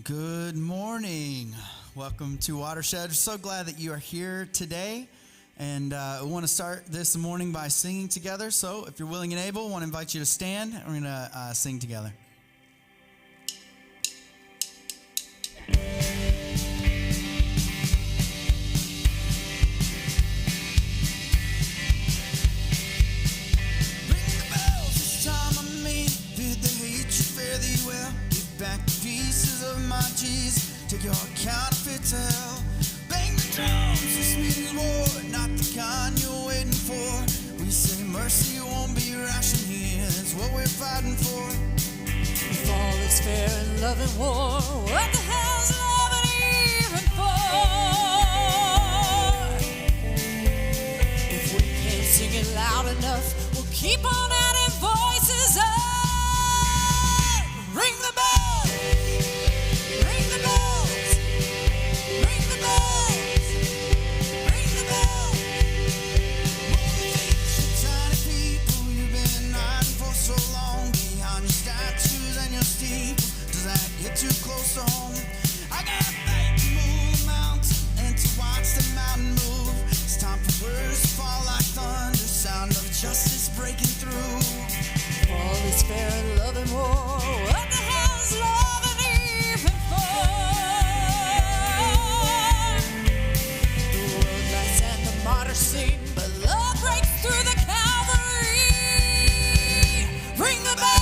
Good morning. Welcome to Watershed. So glad that you are here today. And I want to start this morning by singing together. So if you're willing and able, I want to invite you to stand. We're going to sing together. Take your counterfeit to hell. Bang the drums, this means war, not the kind you're waiting for. We say mercy won't be rationed here, that's what we're fighting for. If all is fair in love and war, what the hell's love even for? If we can't sing it loud enough, we'll keep on adding voices up. Ring the bell. Too close to home. I got faith to move the mountain and to watch the mountain move. It's time for words to fall like thunder, sound of justice breaking through. All is fair in love and war. What the hell's love even for? The world lights and the martyrs sing, but love breaks through the Calvary. Ring the bell.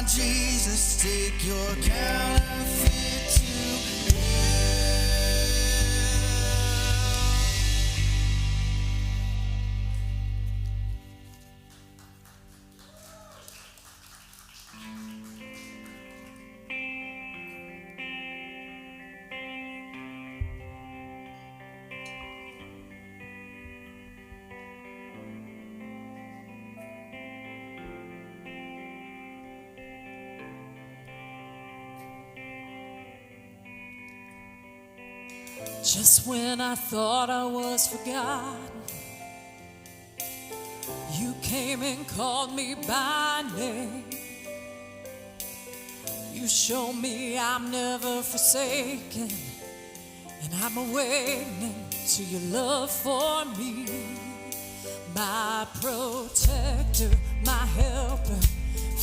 Jesus, take your counterfeit to hell. Just when I thought I was forgotten, you came and called me by name. You showed me I'm never forsaken, and I'm awaiting to your love for me. My protector, my helper,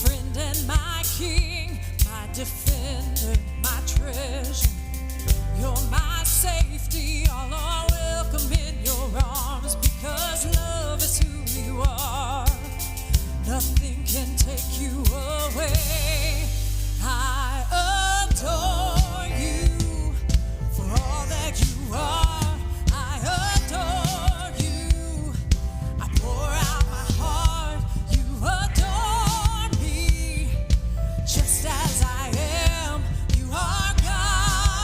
friend and my king, my defender, my treasure. You're my safety, all are welcome in your arms, because love is who you are. Nothing can take you away. I adore you for all that you are. I adore you. I pour out my heart. You adore me just as I am. You are God.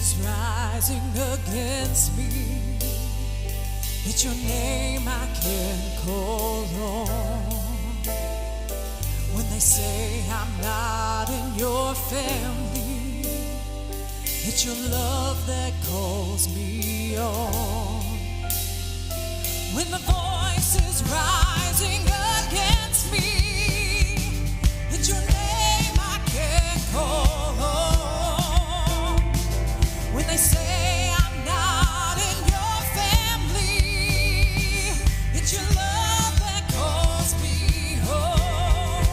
is rising against me, it's your name I can call on. When they say I'm not in your family, it's your love that calls me on. When the voice is rising against me, it's your name I can call on. When they say I'm not in your family, it's your love that calls me home.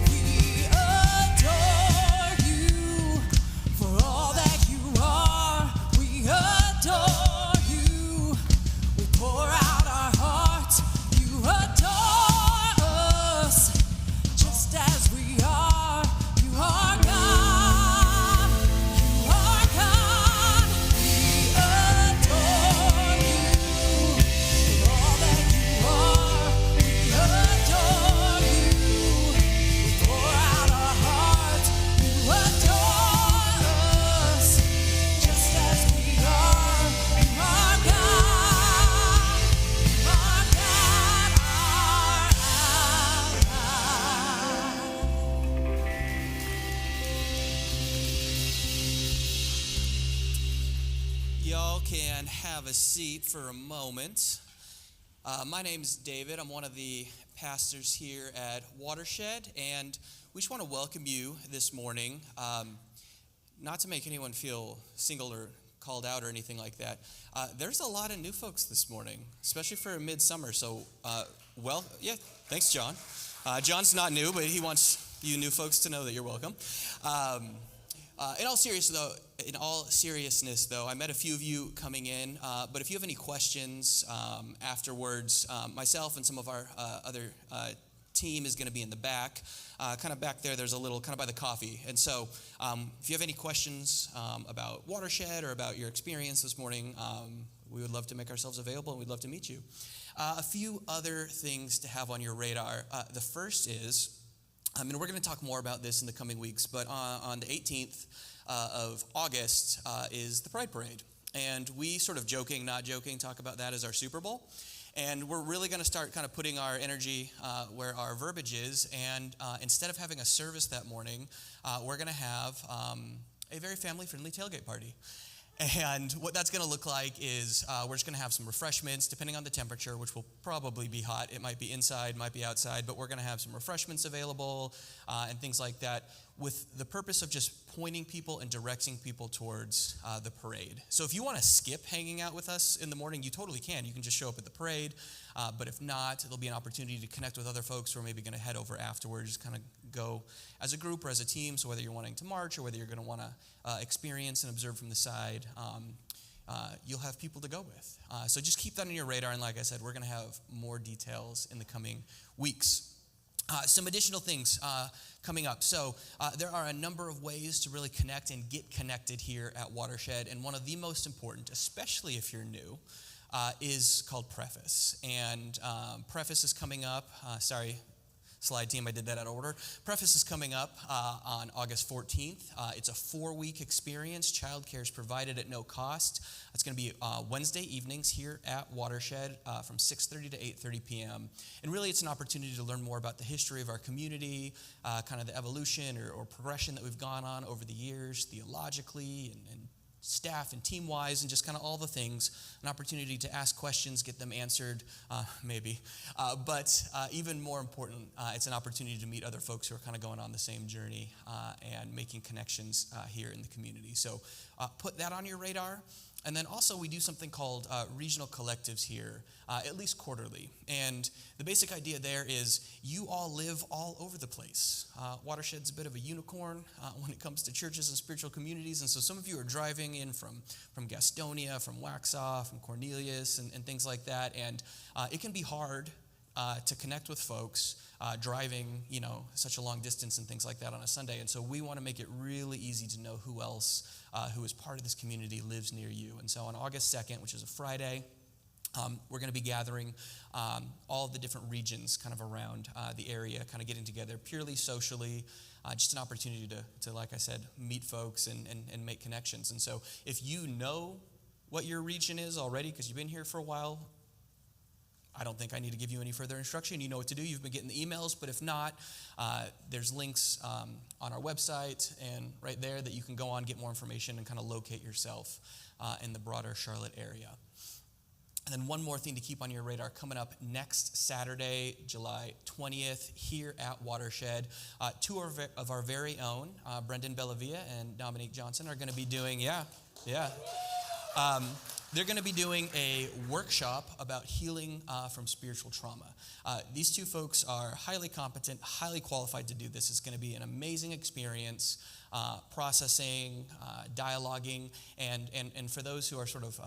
We adore you for all that you are. We adore you. We pour out our hearts. You adore us just as we are. You are God. You are God. We adore you for all that you are. We adore you. We pour out our hearts. You adore us just as we are. You are God. You are God, our ally. Y'all can have a seat for a moment. My name's David. I'm one of the pastors here at Watershed, and we just want to welcome you this morning. Not to make anyone feel single or called out or anything like that. There's a lot of new folks this morning, especially for midsummer. So, thanks, John. John's not new, but he wants you new folks to know that you're welcome. In all seriousness, though, I met a few of you coming in, but if you have any questions afterwards, myself and some of our other team is going to be in the back, kind of back there. There's a little kind of by the coffee. And so if you have any questions about Watershed or about your experience this morning, we would love to make ourselves available, and we'd love to meet you. A few other things to have on your radar. The first is, and we're going to talk more about this in the coming weeks, but on the 18th of August is the Pride Parade. And we sort of joking, not joking, talk about that as our Super Bowl. And we're really going to start kind of putting our energy where our verbiage is. And instead of having a service that morning, we're going to have a very family-friendly tailgate party. And what that's going to look like is we're just going to have some refreshments, depending on the temperature, which will probably be hot. It might be inside, might be outside, but we're going to have some refreshments available and things like that, with the purpose of just pointing people and directing people towards the parade. So if you want to skip hanging out with us in the morning, you totally can. You can just show up at the parade. But if not, there'll be an opportunity to connect with other folks who are maybe going to head over afterwards, kind of go as a group or as a team. So whether you're wanting to march or whether you're going to want to experience and observe from the side, you'll have people to go with. So just keep that on your radar. And like I said, we're going to have more details in the coming weeks. Some additional things coming up. So there are a number of ways to really connect and get connected here at Watershed. And one of the most important, especially if you're new, is called Preface. And Preface is coming up. Slide team, I did that out of order. Preface is coming up on August 14th. It's a 4-week experience. Childcare is provided at no cost. It's going to be Wednesday evenings here at Watershed from 6:30 to 8:30 p.m. And really, it's an opportunity to learn more about the history of our community, kind of the evolution or progression that we've gone on over the years, theologically and staff and team-wise, and just kind of all the things. An opportunity to ask questions, get them answered, maybe. But even more important, it's an opportunity to meet other folks who are kind of going on the same journey and making connections here in the community. So put that on your radar. And then also we do something called regional collectives here, at least quarterly. And the basic idea there is you all live all over the place. Watershed's a bit of a unicorn when it comes to churches and spiritual communities. And so some of you are driving in from Gastonia, from Waxhaw, from Cornelius, and things like that. And it can be hard to connect with folks driving, such a long distance and things like that on a Sunday. And so we want to make it really easy to know who else who is part of this community lives near you. And so on August 2nd, which is a Friday, We're going to be gathering all the different regions kind of around the area, kind of getting together purely socially, just an opportunity to, like I said, meet folks and make connections. And so if you know what your region is already, because you've been here for a while, I don't think I need to give you any further instruction. You know what to do. You've been getting the emails, but if not, there's links on our website and right there that you can go on, get more information, and kind of locate yourself in the broader Charlotte area. And then one more thing to keep on your radar coming up next Saturday, July 20th, here at Watershed. Two of our very own, Brendan Bellavia and Dominique Johnson, are going to be doing, they're going to be doing a workshop about healing from spiritual trauma. These two folks are highly competent, highly qualified to do this. It's going to be an amazing experience, processing, dialoguing, and for those who are sort of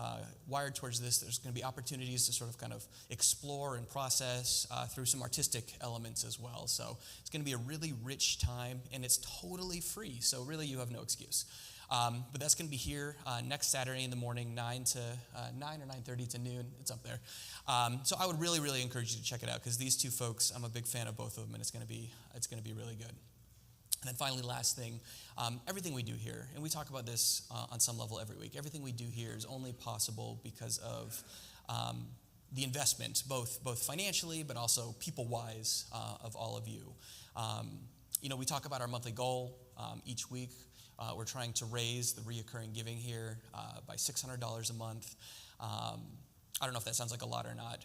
wired towards this, there's going to be opportunities to sort of kind of explore and process through some artistic elements as well. So it's going to be a really rich time, and it's totally free. So really, you have no excuse. But that's going to be here next Saturday in the morning, 9 or 9:30 to noon. It's up there. So I would really, really encourage you to check it out, because these two folks, I'm a big fan of both of them, and it's going to be really good. And then finally, last thing, everything we do here, and we talk about this on some level every week, everything we do here is only possible because of the investment, both financially but also people-wise of all of you. We talk about our monthly goal each week. We're trying to raise the reoccurring giving here by $600 a month. I don't know if that sounds like a lot or not.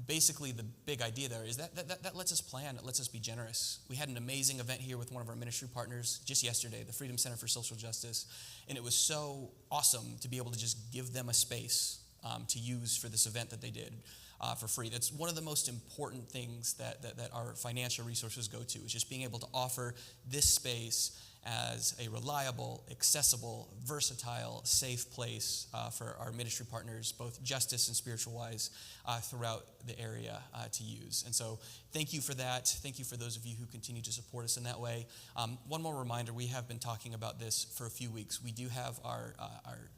Basically, the big idea there is that lets us plan. It lets us be generous. We had an amazing event here with one of our ministry partners just yesterday, the Freedom Center for Social Justice, and it was so awesome to be able to just give them a space to use for this event that they did for free. That's one of the most important things that our financial resources go to, is just being able to offer this space as a reliable, accessible, versatile, safe place for our ministry partners, both justice and spiritual-wise, throughout the area to use. And so thank you for that. Thank you for those of you who continue to support us in that way. One more reminder, we have been talking about this for a few weeks. We do have our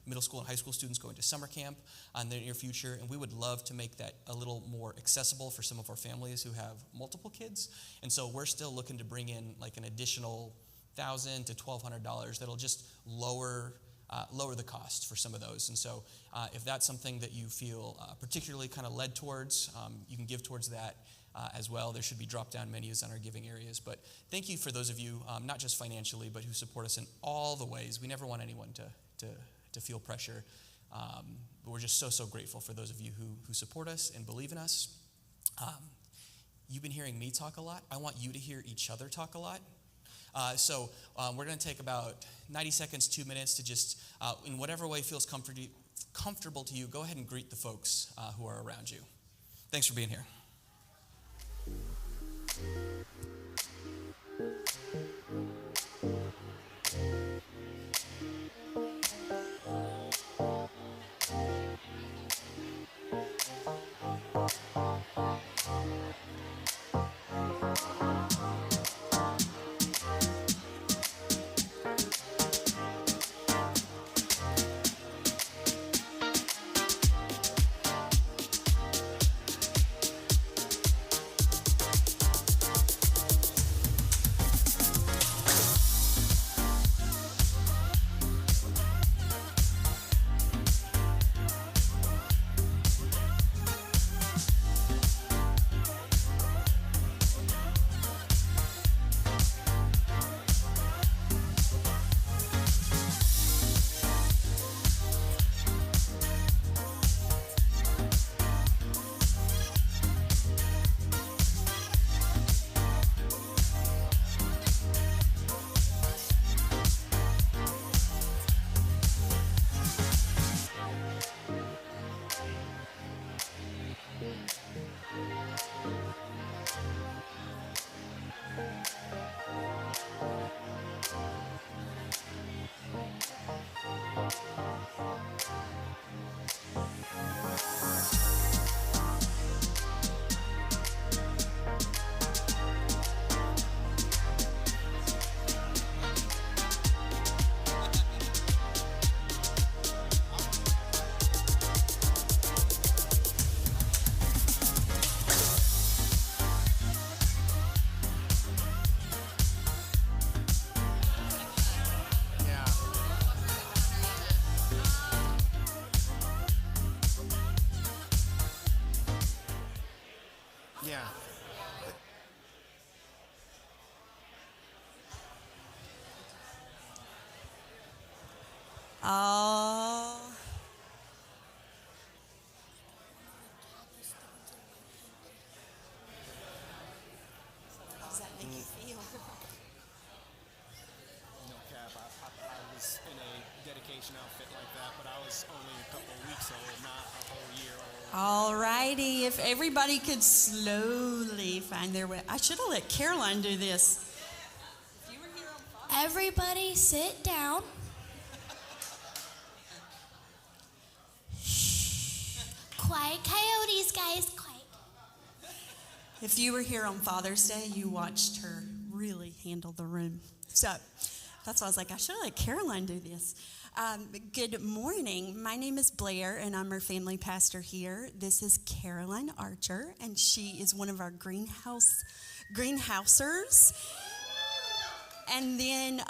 middle school and high school students going to summer camp in the near future, and we would love to make that a little more accessible for some of our families who have multiple kids. And so we're still looking to bring in like an additional $1,000 to $1,200 that'll just lower the cost for some of those. And so if that's something that you feel particularly kind of led towards, you can give towards that as well. There should be drop-down menus on our giving areas. But thank you for those of you, not just financially, but who support us in all the ways. We never want anyone to feel pressure. But we're just so grateful for those of you who support us and believe in us. You've been hearing me talk a lot. I want you to hear each other talk a lot. So we're going to take about 90 seconds, 2 minutes to just, in whatever way feels comfortable to you, go ahead and greet the folks who are around you. Thanks for being here. graduation outfit like that, but I was only a couple of weeks old, not a whole year old. All righty, if everybody could slowly find their way. I should have let Caroline do this. Everybody sit down. Shh. Quiet coyotes, guys. Quiet. If you were here on Father's Day, you watched her really handle the room. So that's why I was like, I should have let Caroline do this. Good morning. My name is Blair, and I'm our family pastor here. This is Caroline Archer, and she is one of our greenhousers. And then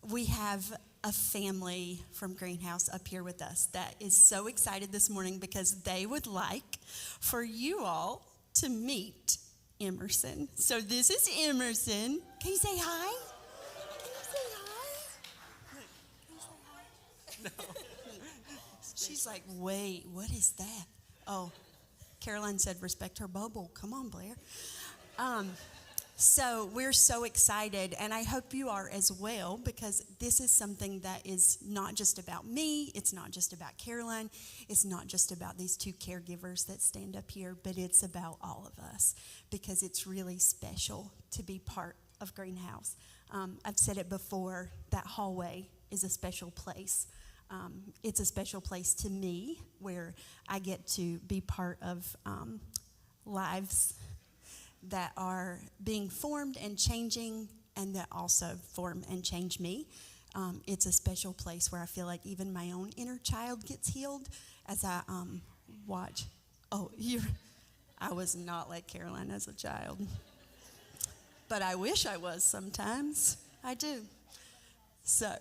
we have a family from Greenhouse up here with us that is so excited this morning because they would like for you all to meet Emerson. So this is Emerson. Can you say hi? Can you say hi? Can you say hi? No. She's like, wait, what is that? Oh, Caroline said respect her bubble. Come on, Blair. So we're so excited, and I hope you are as well, because this is something that is not just about me, it's not just about Caroline, it's not just about these two caregivers that stand up here, but it's about all of us, because it's really special to be part of Greenhouse. I've said it before, that hallway is a special place. It's a special place to me, where I get to be part of lives that are being formed and changing, and that also form and change me. It's a special place where I feel like even my own inner child gets healed as I watch. Oh, I was not like Caroline as a child, but I wish I was sometimes. I do. So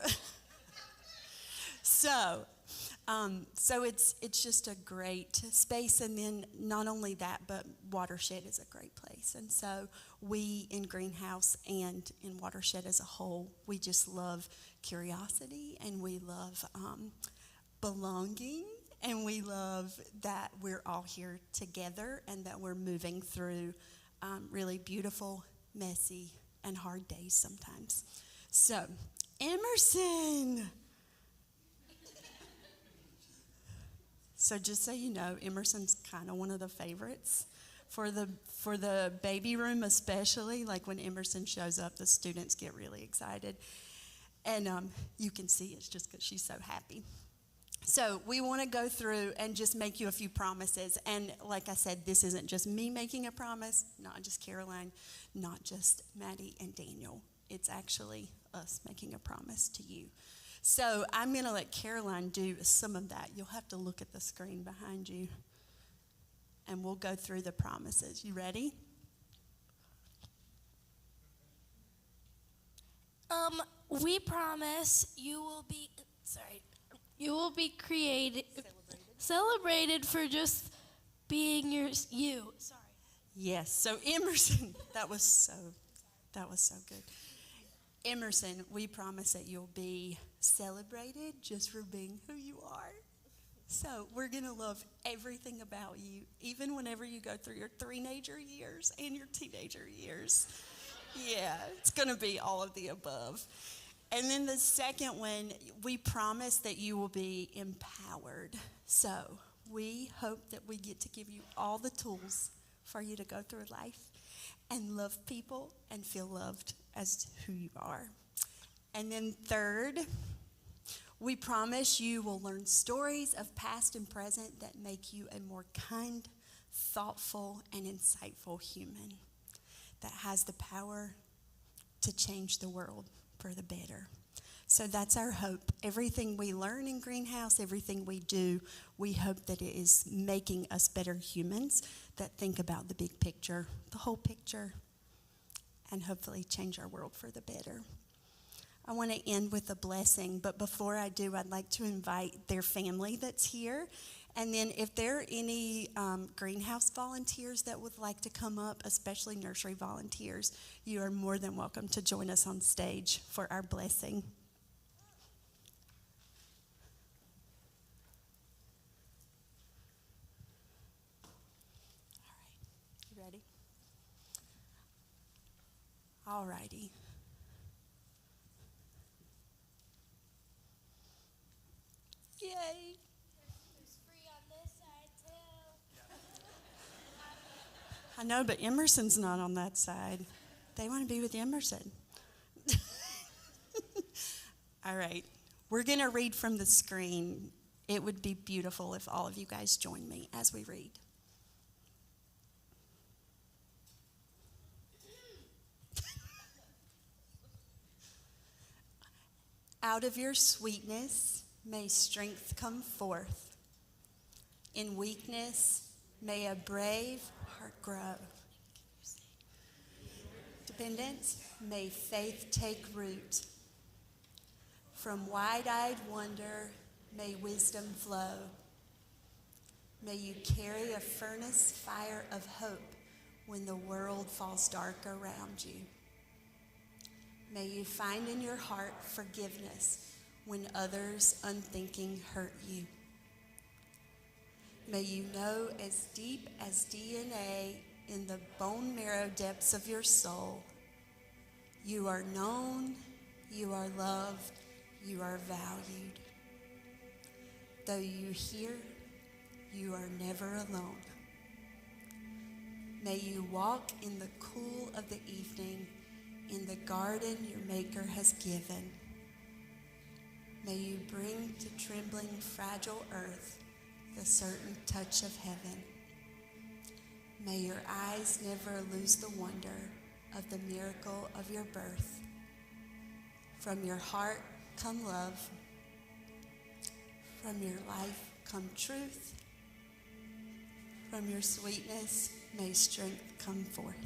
it's just a great space, and then not only that, but Watershed is a great place. And so we in Greenhouse and in Watershed as a whole, we just love curiosity, and we love belonging, and we love that we're all here together and that we're moving through really beautiful, messy, and hard days sometimes. So, Emerson. So just so you know, Emerson's kind of one of the favorites for the baby room, especially. Like when Emerson shows up, the students get really excited. And you can see it's just because she's so happy. So we want to go through and just make you a few promises. And like I said, this isn't just me making a promise, not just Caroline, not just Maddie and Daniel. It's actually us making a promise to you. So I'm going to let Caroline do some of that. You'll have to look at the screen behind you, and we'll go through the promises. You ready? We promise you will be celebrated for just being you. Sorry. Yes. So Emerson, that was so good. Emerson, we promise that you'll be celebrated just for being who you are. So we're going to love everything about you, even whenever you go through your teenager years and your teenager years. Yeah, it's going to be all of the above. And then the second one, we promise that you will be empowered. So we hope that we get to give you all the tools for you to go through life and love people and feel loved as who you are. And then third, we promise you will learn stories of past and present that make you a more kind, thoughtful, and insightful human that has the power to change the world for the better. So that's our hope. Everything we learn in Greenhouse, everything we do, we hope that it is making us better humans that think about the big picture, the whole picture, and hopefully change our world for the better. I want to end with a blessing, but before I do, I'd like to invite their family that's here. And then if there are any Greenhouse volunteers that would like to come up, especially nursery volunteers, you are more than welcome to join us on stage for our blessing. All right, you ready? All righty. I know, but Emerson's not on that side. They want to be with Emerson. All right. We're going to read from the screen. It would be beautiful if all of you guys join me as we read. Out of your sweetness may strength come forth. In weakness may a brave heart grow. Dependence, may faith take root. From wide-eyed wonder, may wisdom flow. May you carry a furnace fire of hope when the world falls dark around you. May you find in your heart forgiveness when others unthinking hurt you. May you know as deep as DNA in the bone marrow depths of your soul, you are known, you are loved, you are valued. Though you hear, you are never alone. May you walk in the cool of the evening in the garden your Maker has given. May you bring to trembling, fragile earth the certain touch of heaven. May your eyes never lose the wonder of the miracle of your birth. From your heart come love. From your life come truth. From your sweetness may strength come forth.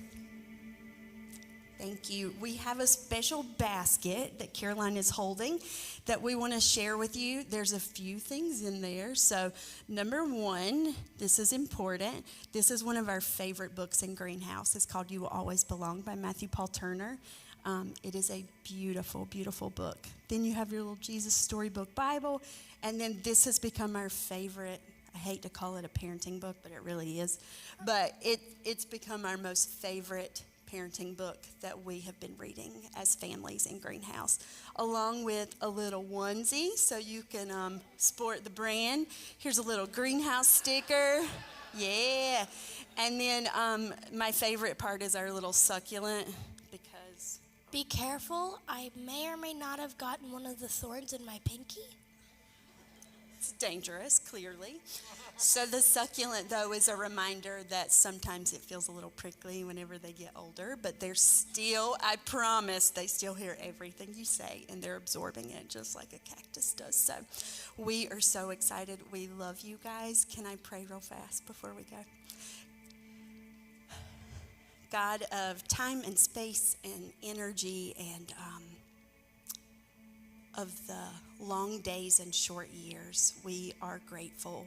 Thank you. We have a special basket that Caroline is holding that we want to share with you. There's a few things in there. So, number one, this is important. This is one of our favorite books in Greenhouse. It's called You Will Always Belong by Matthew Paul Turner. It is a beautiful, beautiful book. Then you have your little Jesus Storybook Bible. And then this has become our favorite. I hate to call it a parenting book, but it really is. But it's become our most favorite parenting book that we have been reading as families in Greenhouse, along with a little onesie so you can sport the brand. Here's a little Greenhouse sticker. Yeah. And then my favorite part is our little succulent because... Be careful. I may or may not have gotten one of the thorns in my pinky. It's dangerous, clearly. So the succulent, though, is a reminder that sometimes it feels a little prickly whenever they get older, but they're still, I promise, they still hear everything you say, and they're absorbing it just like a cactus does. So we are so excited. We love you guys. Can I pray real fast before we go? God of time and space and energy and of the long days and short years, we are grateful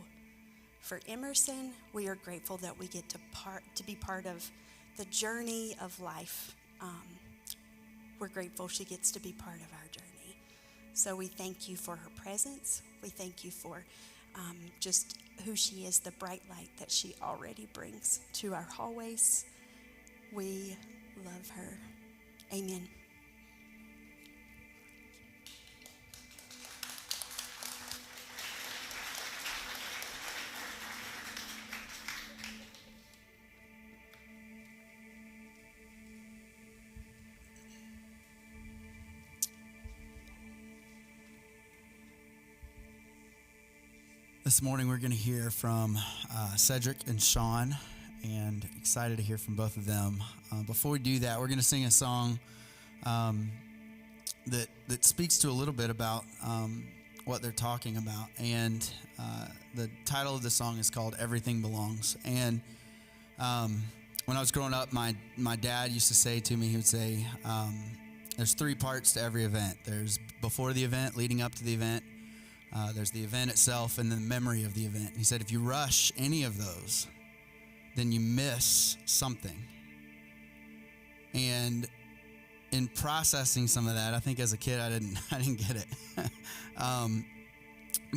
for Emerson. We are grateful that we get to be part of the journey of life. We're grateful she gets to be part of our journey. So we thank you for her presence. We thank you for just who she is, the bright light that she already brings to our hallways. We love her. Amen. This morning we're going to hear from Cedric and Sean, and excited to hear from both of them. Before we do that, we're going to sing a song that speaks to a little bit about what they're talking about. And the title of the song is called Everything Belongs. And when I was growing up, my dad used to say to me, he would say, there's three parts to every event. There's before the event, leading up to the event. There's the event itself and the memory of the event. He said, if you rush any of those, then you miss something. And in processing some of that, I think as a kid, I didn't get it.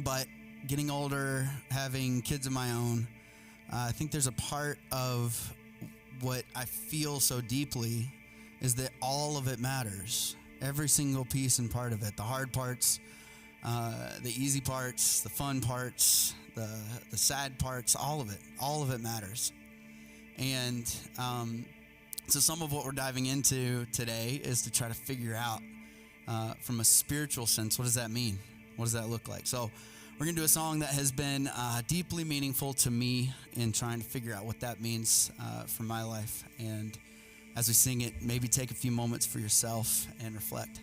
But getting older, having kids of my own, I think there's a part of what I feel so deeply is that all of it matters. Every single piece and part of it, the hard parts, the easy parts, the fun parts, the sad parts, all of it matters. And so some of what we're diving into today is to try to figure out from a spiritual sense, what does that mean? What does that look like? So we're going to do a song that has been deeply meaningful to me in trying to figure out what that means for my life. And as we sing it, maybe take a few moments for yourself and reflect.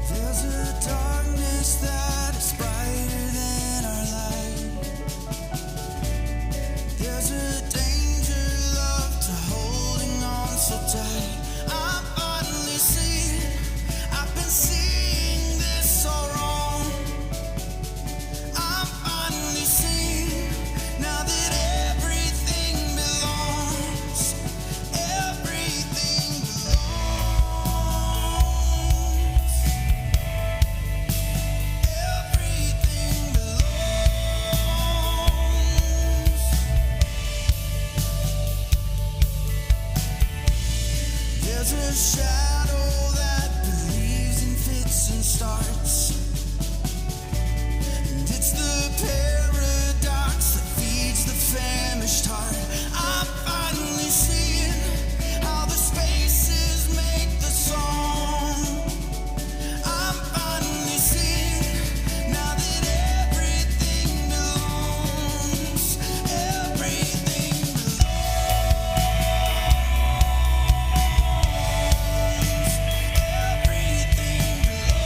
There's a darkness that is brighter than our light. There's a danger, love, to holding on so tight. I finally see it. I've been seeing this all wrong. I'm finally seeing now that everything belongs. Everything belongs. Everything belongs. There's a shadow that believes in fits and starts, and it's the paradox that feeds the famished heart. I'm finally seeing how the spaces make the song. I'm finally seeing now that everything belongs. Everything belongs. Everything belongs.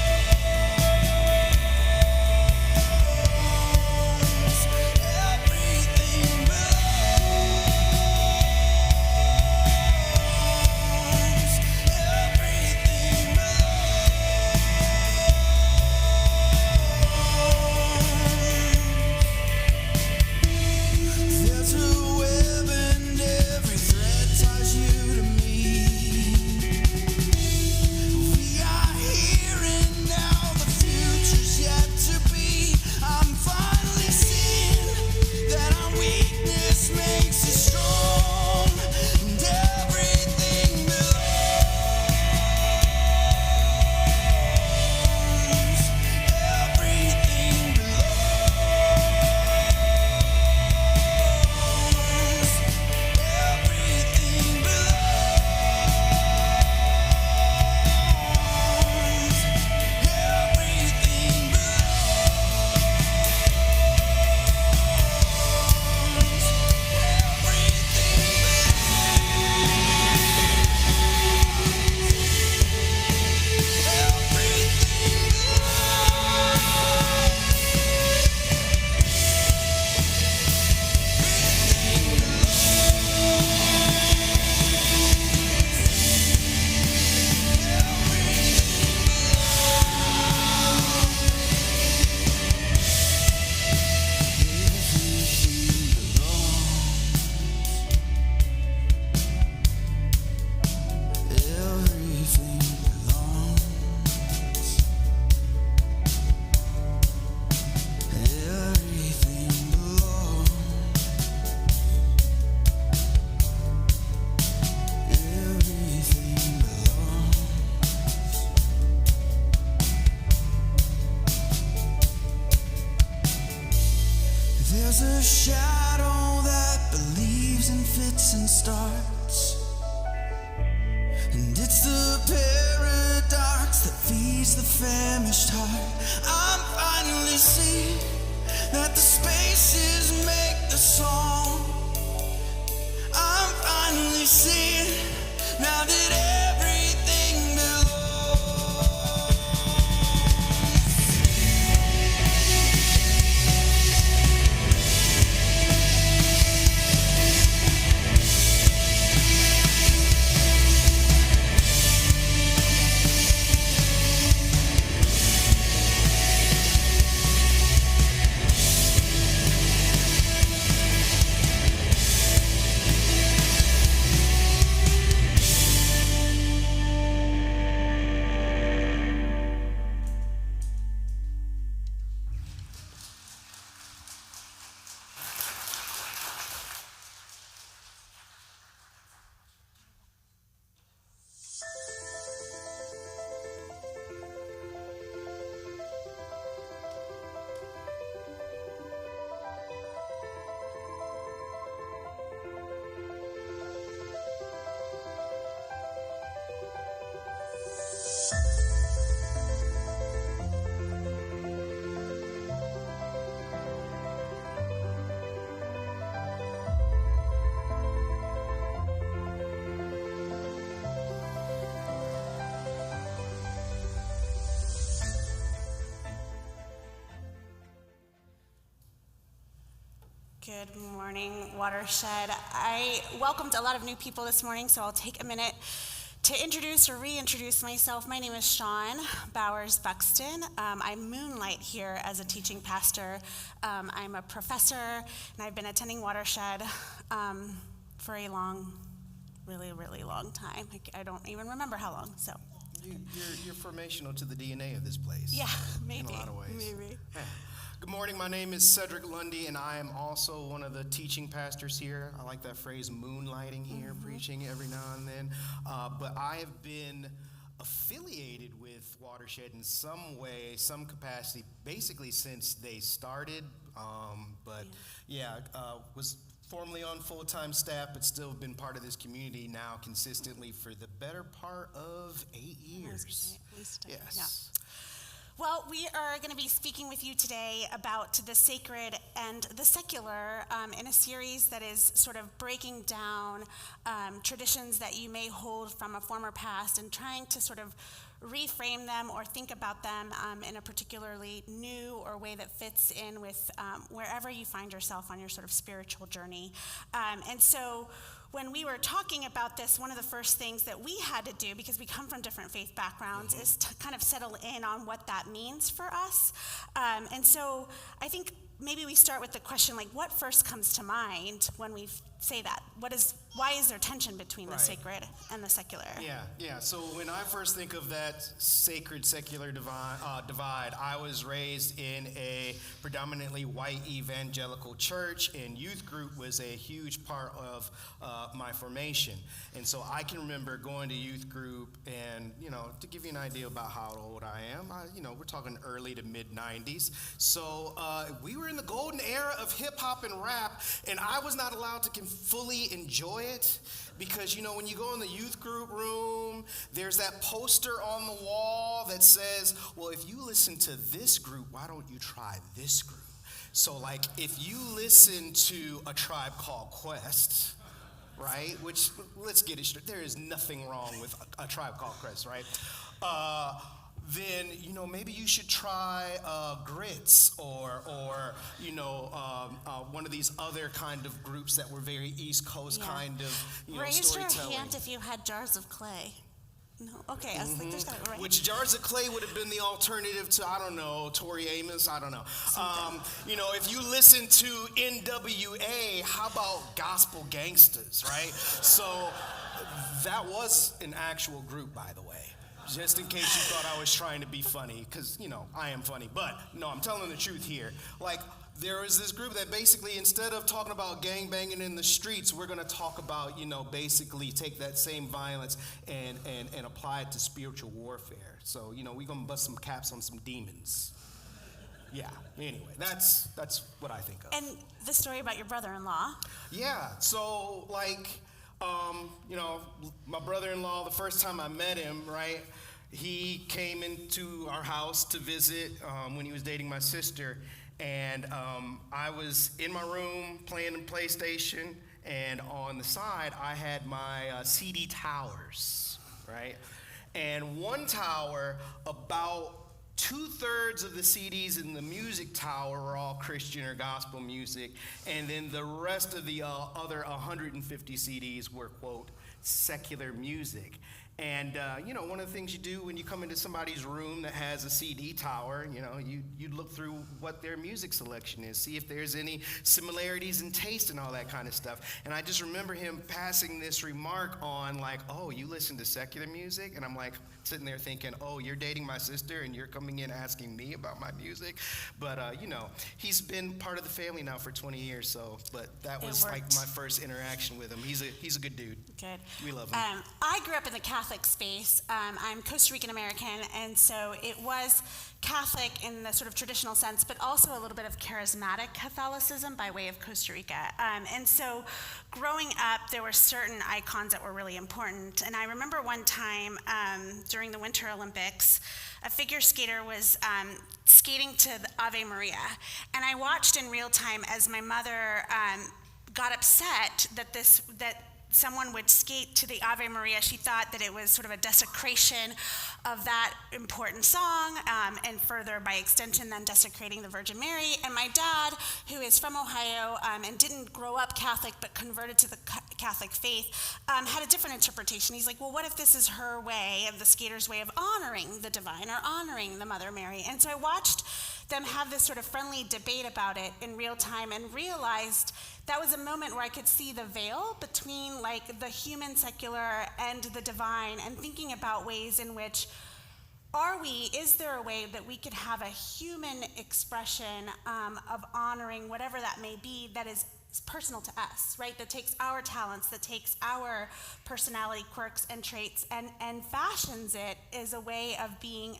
Everything belongs. Everything belongs. There's a web and every thread ties you to me. We are here and now, the future's yet to be. I'm finally seeing that our weakness makes us strong, and everything belongs. Everything belongs. Everything belongs. Everything There's a shadow that believes in fits and starts, and it's the paradox that feeds the famished heart. I'm finally seeing that the spaces make the song. I'm finally seeing now that everything belongs. Good morning, Watershed. I welcomed a lot of new people this morning, so I'll take a minute to introduce or reintroduce myself. My name is Sean Bowers Buxton. I moonlight here as a teaching pastor. I'm a professor, and I've been attending Watershed for a really long time. I don't even remember how long, so. You're formational to the DNA of this place. Yeah, maybe. In a lot of ways. Maybe. Yeah. Good morning, my name is Cedric Lundy, and I am also one of the teaching pastors here. I like that phrase, moonlighting here, preaching every now and then. But I have been affiliated with Watershed in some way, some capacity, basically since they started. Was formerly on full-time staff, but still been part of this community now consistently for the better part of 8 years. At least, Yes. Yeah. Well, we are going to be speaking with you today about the sacred and the secular in a series that is sort of breaking down traditions that you may hold from a former past and trying to sort of reframe them or think about them in a particularly new or way that fits in with wherever you find yourself on your sort of spiritual journey. And so when we were talking about this, one of the first things that we had to do, because we come from different faith backgrounds, is to kind of settle in on what that means for us. And so I think maybe we start with the question, like, what first comes to mind when we say that? Why is there tension between the sacred and the secular? Yeah. So when I first think of that sacred-secular divide, I was raised in a predominantly white evangelical church, and youth group was a huge part of my formation. And so I can remember going to youth group, and to give you an idea about how old I am, we're talking early to mid-90s. So we were in the golden era of hip-hop and rap, and I was not allowed to fully enjoy it because, when you go in the youth group room, there's that poster on the wall that says, well, if you listen to this group, why don't you try this group? So, like, if you listen to A Tribe Called Quest, right, which, let's get it straight, there is nothing wrong with A Tribe Called Quest, right? Then maybe you should try Grits or one of these other kind of groups that were very East Coast kind of Raise storytelling. your hand if you had Jars of Clay. No, okay. I was like, there's got to be Which Jars of Clay would have been the alternative to, I don't know, Tori Amos, I don't know. If you listen to NWA, how about Gospel Gangsters, right? So that was an actual group, by the way. Just in case you thought I was trying to be funny, because, I am funny. But, no, I'm telling the truth here. Like, there was this group that basically, instead of talking about gangbanging in the streets, we're going to talk about, basically take that same violence and apply it to spiritual warfare. So, we're going to bust some caps on some demons. Yeah, anyway, that's what I think of. And the story about your brother-in-law. Yeah, so, my brother-in-law, the first time I met him, right, he came into our house to visit when he was dating my sister, and I was in my room playing PlayStation, and on the side, I had my CD towers, right, and one tower, about 2/3 of the CDs in the music tower were all Christian or gospel music, and then the rest of the other 150 CDs were, quote, secular music. And, one of the things you do when you come into somebody's room that has a CD tower, you look through what their music selection is, see if there's any similarities in taste and all that kind of stuff. And I just remember him passing this remark on, like, oh, you listen to secular music? And I'm like, sitting there thinking, oh, you're dating my sister and you're coming in asking me about my music? But, he's been part of the family now for 20 years, so, but that was like my first interaction with him. He's a good dude. Good. We love him. I grew up in the Catholic space. I'm Costa Rican American, and so it was Catholic in the sort of traditional sense, but also a little bit of charismatic Catholicism by way of Costa Rica. And so growing up, there were certain icons that were really important. And I remember one time during the Winter Olympics, a figure skater was skating to the Ave Maria. And I watched in real time as my mother got upset that someone would skate to the Ave Maria, she thought that it was sort of a desecration of that important song, and further, by extension, then desecrating the Virgin Mary. And my dad, who is from Ohio and didn't grow up Catholic but converted to the Catholic faith, had a different interpretation. He's like, well, what if this is her way, of the skater's way of honoring the divine or honoring the Mother Mary? And so I watched them have this sort of friendly debate about it in real time and realized that was a moment where I could see the veil between like the human secular and the divine, and thinking about ways in which is there a way that we could have a human expression of honoring whatever that may be that is personal to us, right? That takes our talents, that takes our personality quirks and traits and fashions it as a way of being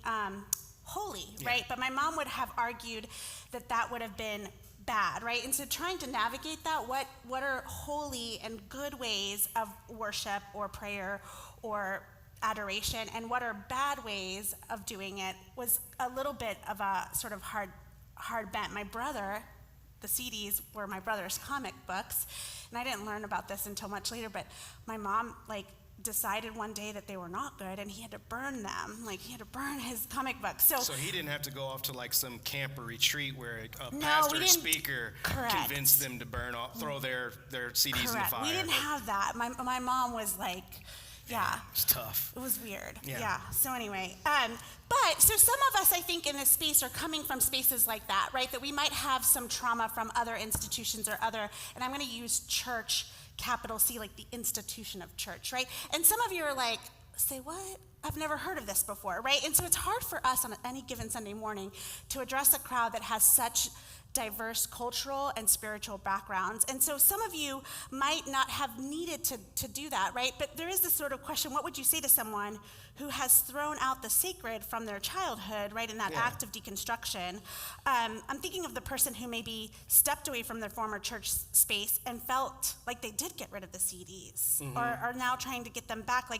holy, right? But my mom would have argued that that would have been bad, right? And so trying to navigate that, what are holy and good ways of worship or prayer or adoration, and what are bad ways of doing it, was a little bit of a sort of hard bent. My brother, the CDs were my brother's comic books, and I didn't learn about this until much later, but my mom decided one day that they were not good, and he had to burn them. He had to burn his comic books. So he didn't have to go off to some camp or retreat where a pastor or speaker convinced them to throw their CDs in the fire. We didn't have that. My mom was yeah. It's tough. It was weird. Yeah. So anyway, so some of us, I think, in this space are coming from spaces like that, right? That we might have some trauma from other institutions or and I'm going to use church, capital C, like the institution of church, right? And some of you are like, say what? I've never heard of this before, right? And so it's hard for us on any given Sunday morning to address a crowd that has such diverse cultural and spiritual backgrounds. And so some of you might not have needed to do that, right? But there is this sort of question, what would you say to someone who has thrown out the sacred from their childhood, right, in that act of deconstruction? I'm thinking of the person who maybe stepped away from their former church space and felt like they did get rid of the CDs, or are now trying to get them back,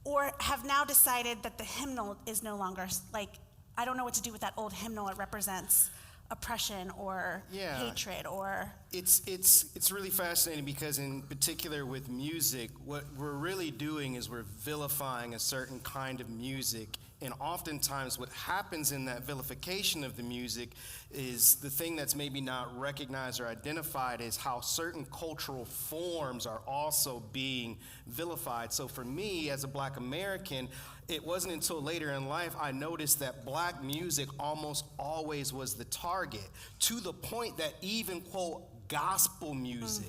or have now decided that the hymnal is no longer, I don't know what to do with that old hymnal. It represents oppression or hatred or... It's really fascinating because in particular with music, what we're really doing is we're vilifying a certain kind of music, and oftentimes what happens in that vilification of the music is the thing that's maybe not recognized or identified is how certain cultural forms are also being vilified. So for me, as a Black American, it wasn't until later in life I noticed that Black music almost always was the target, to the point that even, quote, gospel music,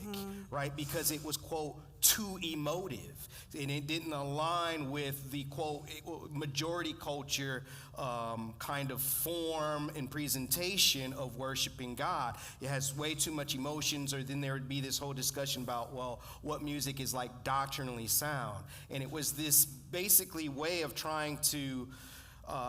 right, because it was, quote, too emotive, and it didn't align with the, quote, majority culture kind of form and presentation of worshiping God. It has way too much emotions, or then there would be this whole discussion about, well, what music is doctrinally sound. And it was this basically way of trying to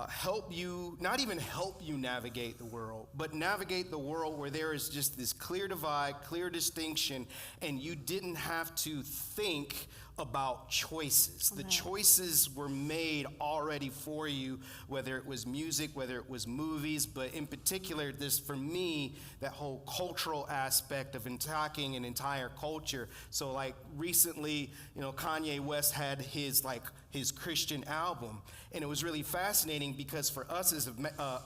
help you, not even help you navigate the world, but navigate the world where there is just this clear divide, clear distinction, and you didn't have to think about choices. The choices were made already for you, whether it was music, whether it was movies, but in particular, this, for me, that whole cultural aspect of attacking an entire culture. So recently, Kanye West had his Christian album, and it was really fascinating because for us as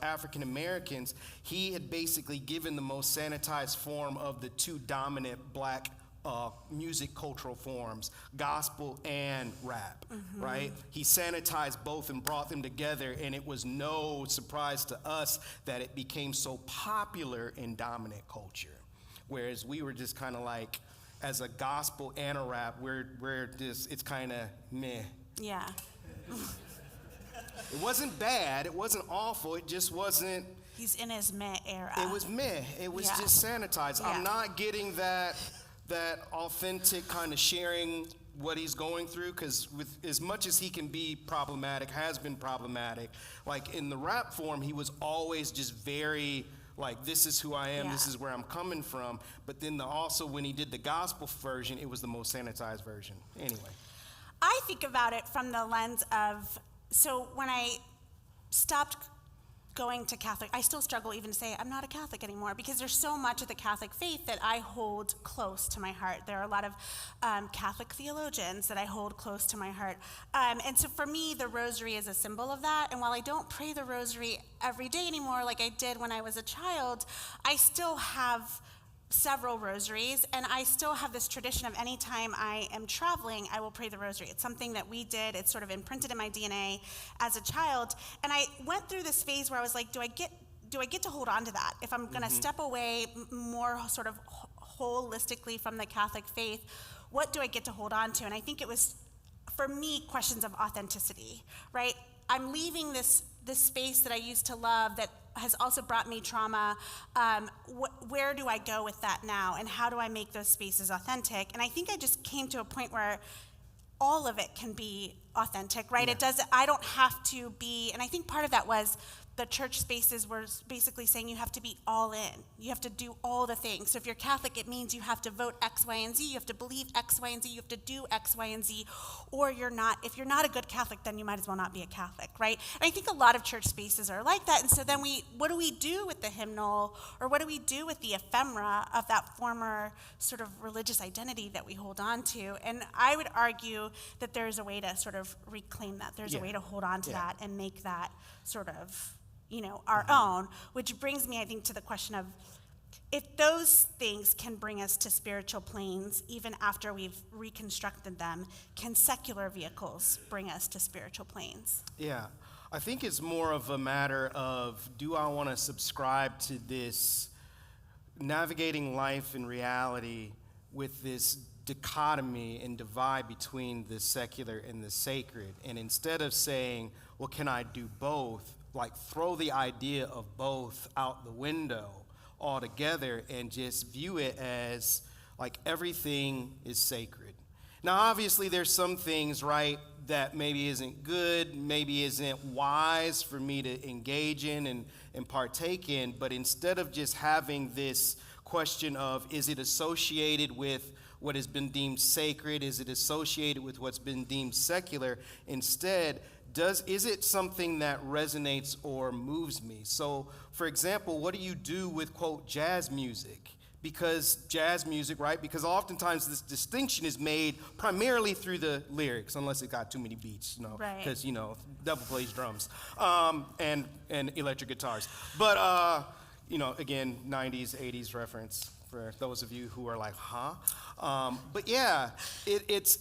African Americans, he had basically given the most sanitized form of the two dominant Black music cultural forms, gospel and rap, right? He sanitized both and brought them together, and it was no surprise to us that it became so popular in dominant culture. Whereas we were just kind of as a gospel and a rap, we're just, it's kind of meh. Yeah. It wasn't bad, it wasn't awful, it just wasn't. He's in his meh era. It was meh, it was just sanitized. I'm not getting that authentic kind of sharing what he's going through, because with as much as he can be problematic, has been problematic, in the rap form, he was always just very this is who I am, this is where I'm coming from. But then also when he did the gospel version, it was the most sanitized version. Anyway. I think about it from the lens of, so when I stopped going to Catholic, I still struggle even to say I'm not a Catholic anymore, because there's so much of the Catholic faith that I hold close to my heart. There are a lot of Catholic theologians that I hold close to my heart. And so for me, the rosary is a symbol of that. And while I don't pray the rosary every day anymore like I did when I was a child, I still have several rosaries, and I still have this tradition of anytime I am traveling, I will pray the rosary. It's something that we did. It's sort of imprinted in my DNA as a child. And I went through this phase where I was like, do I get to hold on to that? If I'm going to step away more sort of holistically from the Catholic faith, what do I get to hold on to? And I think it was, for me, questions of authenticity, right? I'm leaving this space that I used to love that has also brought me trauma. Where do I go with that now, and how do I make those spaces authentic? And I think I just came to a point where all of it can be authentic, right? Yeah. I don't have to be, and I think part of that was the church spaces were basically saying you have to be all in. You have to do all the things. So if you're Catholic, it means you have to vote X, Y, and Z. You have to believe X, Y, and Z. You have to do X, Y, and Z. Or you're not. If you're not a good Catholic, then you might as well not be a Catholic, right? And I think a lot of church spaces are like that. And so then what do we do with the hymnal, or what do we do with the ephemera of that former sort of religious identity that we hold on to? And I would argue that there's a way to sort of reclaim that. There's a way to hold on to that and make that sort of, our own, which brings me, I think, to the question of, if those things can bring us to spiritual planes even after we've reconstructed them, can secular vehicles bring us to spiritual planes? Yeah, I think it's more of a matter of, do I want to subscribe to this navigating life and reality with this dichotomy and divide between the secular and the sacred? And instead of saying, well, can I do both? Like, throw the idea of both out the window altogether and just view it as like everything is sacred. Now, obviously, there's some things, right, that maybe isn't good, maybe isn't wise for me to engage in and partake in, but instead of just having this question of, is it associated with what has been deemed sacred? Is it associated with what's been deemed secular? Instead, is it something that resonates or moves me? So, for example, what do you do with, quote, jazz music? Because jazz music, right? Because oftentimes this distinction is made primarily through the lyrics, unless it got too many beats, Right. Because, devil plays drums and electric guitars. But, again, 90s, 80s reference for those of you who are like, huh? But yeah, it's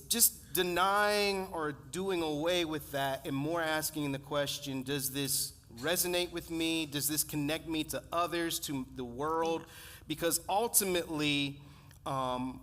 just denying or doing away with that and more asking the question, does this resonate with me? Does this connect me to others, to the world? Because ultimately, and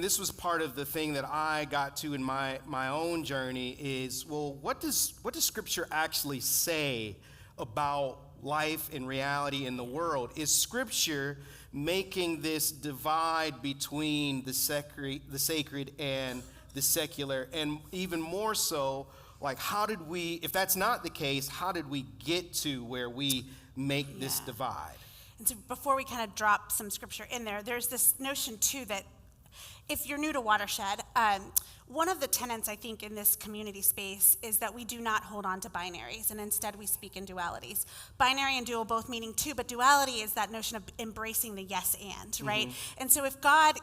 this was part of the thing that I got to in my own journey is, well, what does Scripture actually say about life and reality in the world? Is Scripture making this divide between the sacred and the secular? And even more so, like, if that's not the case, how did we get to where we make this divide? And so before we kind of drop some scripture in there, there's this notion too that if you're new to Watershed, one of the tenets, I think, in this community space is that we do not hold on to binaries, and instead we speak in dualities. Binary and dual both meaning two, but duality is that notion of embracing the yes and, right? And so if God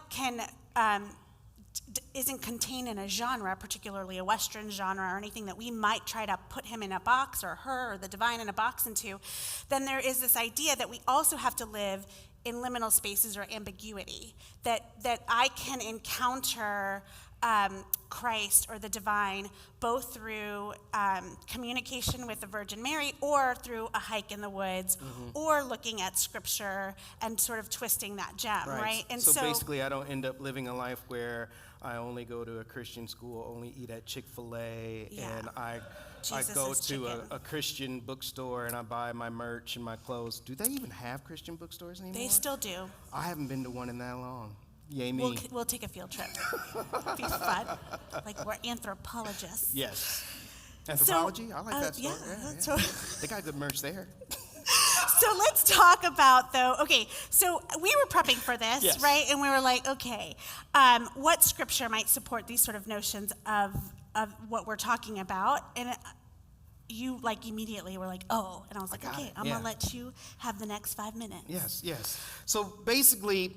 isn't contained in a genre, particularly a Western genre or anything that we might try to put him in a box, or her or the divine in a box into, then there is this idea that we also have to live in liminal spaces or ambiguity, that I can encounter Christ or the divine both through communication with the Virgin Mary, or through a hike in the woods, or looking at scripture and sort of twisting that gem, right? And so basically, I don't end up living a life where I only go to a Christian school, only eat at Chick-fil-A, and I go to a Christian bookstore and I buy my merch and my clothes. Do they even have Christian bookstores anymore? They still do. I haven't been to one in that long. Yay me. We'll take a field trip. It'll be fun. Like, we're anthropologists. Yes. Anthropology? I like that store. Yeah. So they got good merch there. So let's talk about, so we were prepping for this, right? And we were like, okay, what scripture might support these sort of notions of what we're talking about? And you like immediately were like, oh, and I was like, okay, I'm gonna let you have the next 5 minutes. Yes. So basically,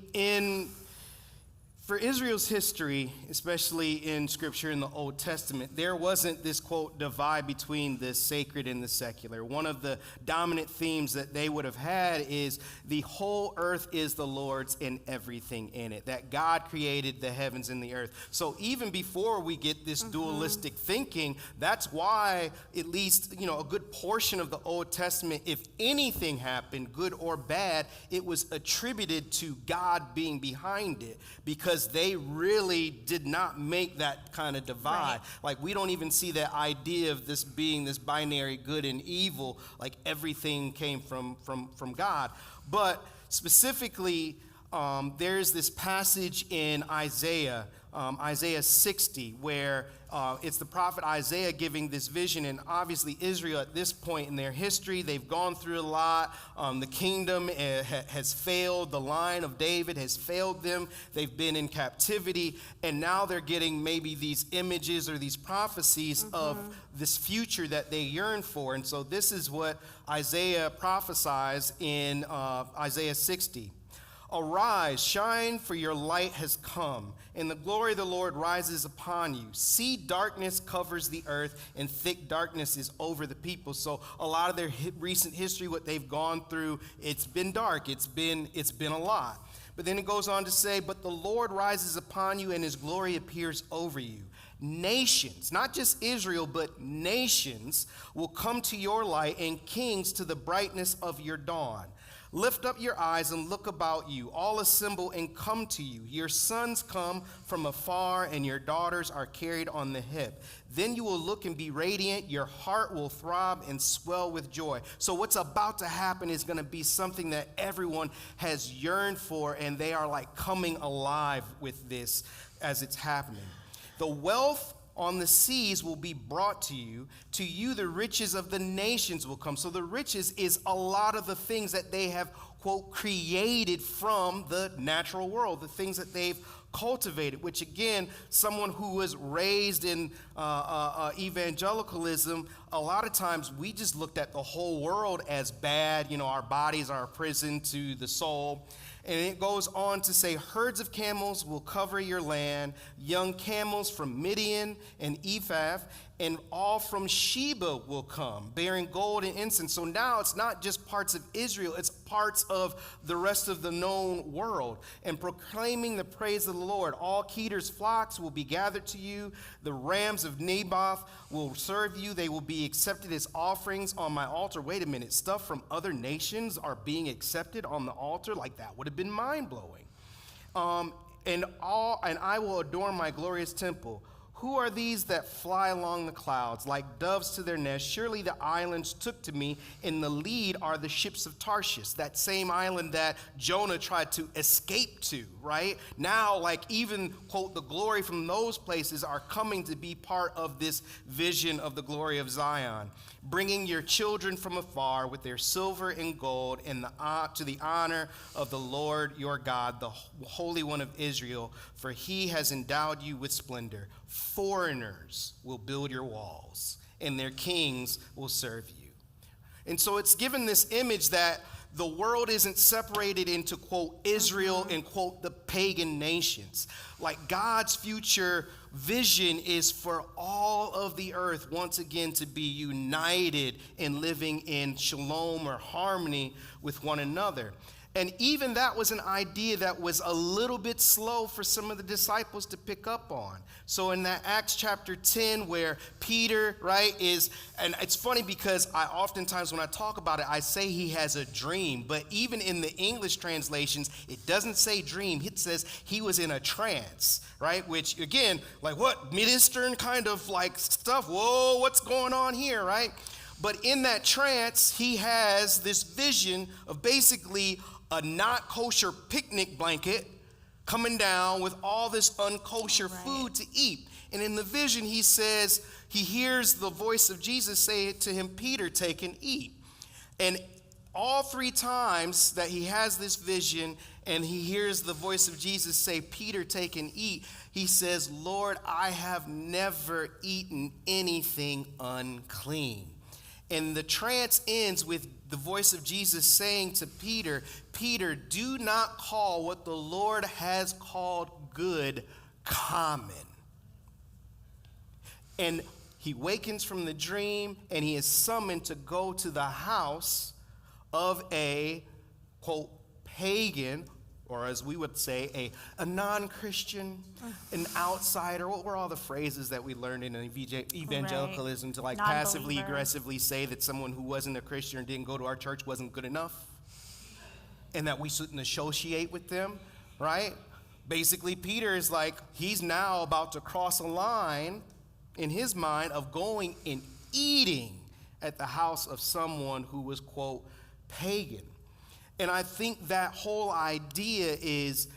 for Israel's history, especially in Scripture in the Old Testament, there wasn't this, quote, divide between the sacred and the secular. One of the dominant themes that they would have had is the whole earth is the Lord's and everything in it, that God created the heavens and the earth. So even before we get this dualistic thinking, that's why at least, a good portion of the Old Testament, if anything happened, good or bad, it was attributed to God being behind it, because they really did not make that kind of divide. Right. Like, we don't even see that idea of this being this binary good and evil, like everything came from God. But specifically, there's this passage in Isaiah 60, where it's the prophet Isaiah giving this vision. And obviously Israel at this point in their history, they've gone through a lot. The kingdom has failed. The line of David has failed them. They've been in captivity. And now they're getting maybe these images or these prophecies of this future that they yearn for. And so this is what Isaiah prophesies in Isaiah 60. Arise, shine, for your light has come, and the glory of the Lord rises upon you. See, darkness covers the earth, and thick darkness is over the people. So a lot of their recent history, what they've gone through, it's been dark. It's been a lot. But then it goes on to say, but the Lord rises upon you, and his glory appears over you. Nations, not just Israel, but nations will come to your light, and kings to the brightness of your dawn. Lift up your eyes and look about you. All assemble and come to you. Your sons come from afar, and your daughters are carried on the hip. Then you will look and be radiant. Your heart will throb and swell with joy. So what's about to happen is going to be something that everyone has yearned for, and they are like coming alive with this as it's happening. The wealth on the seas will be brought to you the riches of the nations will come. So the riches is a lot of the things that they have, quote, created from the natural world, the things that they've cultivated, which again, someone who was raised in evangelicalism, a lot of times we just looked at the whole world as bad. Our bodies are a prison to the soul. And it goes on to say, herds of camels will cover your land, young camels from Midian and Ephah, and all from Sheba will come, bearing gold and incense. So now it's not just parts of Israel, it's parts of the rest of the known world. And proclaiming the praise of the Lord, all Kedar's flocks will be gathered to you. The rams of Naboth will serve you. They will be accepted as offerings on my altar. Wait a minute, stuff from other nations are being accepted on the altar? Like, that would have been mind-blowing. And I will adorn my glorious temple. Who are these that fly along the clouds like doves to their nest? Surely the islands took to me. In the lead are the ships of Tarshish, that same island that Jonah tried to escape to, right? Now, like, even, quote, the glory from those places are coming to be part of this vision of the glory of Zion, bringing your children from afar with their silver and gold and to the honor of the Lord your God, the Holy One of Israel, for he has endowed you with splendor. Foreigners will build your walls, and their kings will serve you. And so it's given this image that the world isn't separated into, quote, Israel and, quote, the pagan nations. Like, God's future vision is for all of the earth once again to be united and living in shalom or harmony with one another. And even that was an idea that was a little bit slow for some of the disciples to pick up on. So in that Acts chapter 10 where Peter, right, and it's funny because I oftentimes when I talk about it, I say he has a dream. But even in the English translations, it doesn't say dream. It says he was in a trance, right? Which, again, like what? Mid-Eastern kind of like stuff. Whoa, what's going on here, right? But in that trance, he has this vision of basically a not kosher picnic blanket coming down with all this unkosher food to eat. And in the vision, he says, he hears the voice of Jesus say to him, Peter, take and eat. And all three times that he has this vision and he hears the voice of Jesus say, Peter, take and eat, he says, Lord, I have never eaten anything unclean. And the trance ends with the voice of Jesus saying to Peter, Peter, do not call what the Lord has called good common. And he wakens from the dream, and he is summoned to go to the house of a, quote, pagan, or as we would say, a non-Christian, an outsider. What were all the phrases that we learned in evangelicalism to like passively, aggressively say that someone who wasn't a Christian and didn't go to our church wasn't good enough? And that we shouldn't associate with them, right? Basically, Peter is like, he's now about to cross a line in his mind of going and eating at the house of someone who was, quote, pagan. And I think that whole idea is,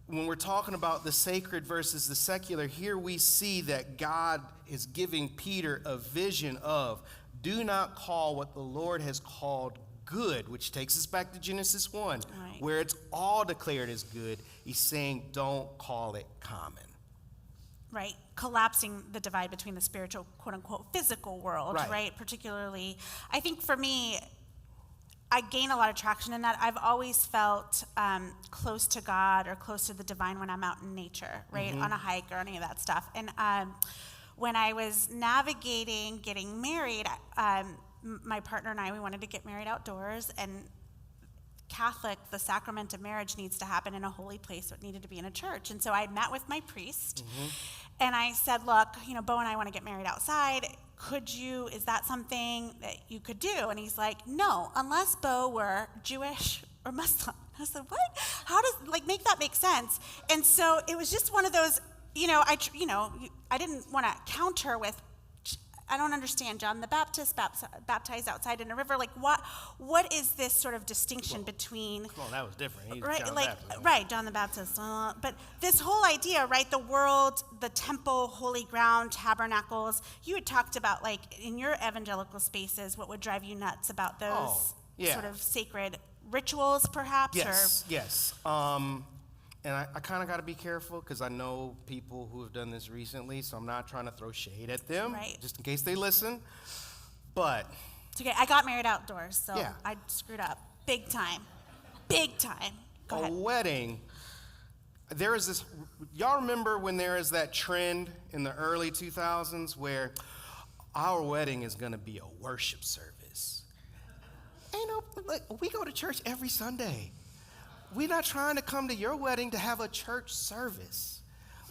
when we're talking about the sacred versus the secular, here we see that God is giving Peter a vision of, do not call what the Lord has called good, which takes us back to Genesis 1, right, where it's all declared as good. He's saying, don't call it common. Right, collapsing the divide between the spiritual, quote-unquote, physical world, right? Particularly, I think for me, I gain a lot of traction in that. I've always felt close to God or close to the divine when I'm out in nature, right, on a hike or any of that stuff. And when I was navigating getting married, my partner and I, we wanted to get married outdoors, and Catholic, the sacrament of marriage needs to happen in a holy place, so it needed to be in a church. And so I met with my priest, and I said, look, Bo and I want to get married outside. Is that something that you could do? And he's like, no, unless Bo were Jewish or Muslim. I said, what? How does, make that make sense? And so it was just one of those, I didn't want to counter with, I don't understand, John the Baptist baptized outside in a river. What is this sort of distinction between? Well, that was different. He's right, John the Baptist. Right, John the Baptist. But this whole idea, right, the world, the temple, holy ground, tabernacles. You had talked about, in your evangelical spaces, what would drive you nuts about those sort of sacred rituals, perhaps? Yes. And I kind of got to be careful because I know people who have done this recently, so I'm not trying to throw shade at them, just in case they listen. But it's okay. I got married outdoors, so yeah. I screwed up big time. Big time. Go ahead. Wedding. There is this. Y'all remember when there is that trend in the early 2000s where our wedding is going to be a worship service? We go to church every Sunday. We're not trying to come to your wedding to have a church service.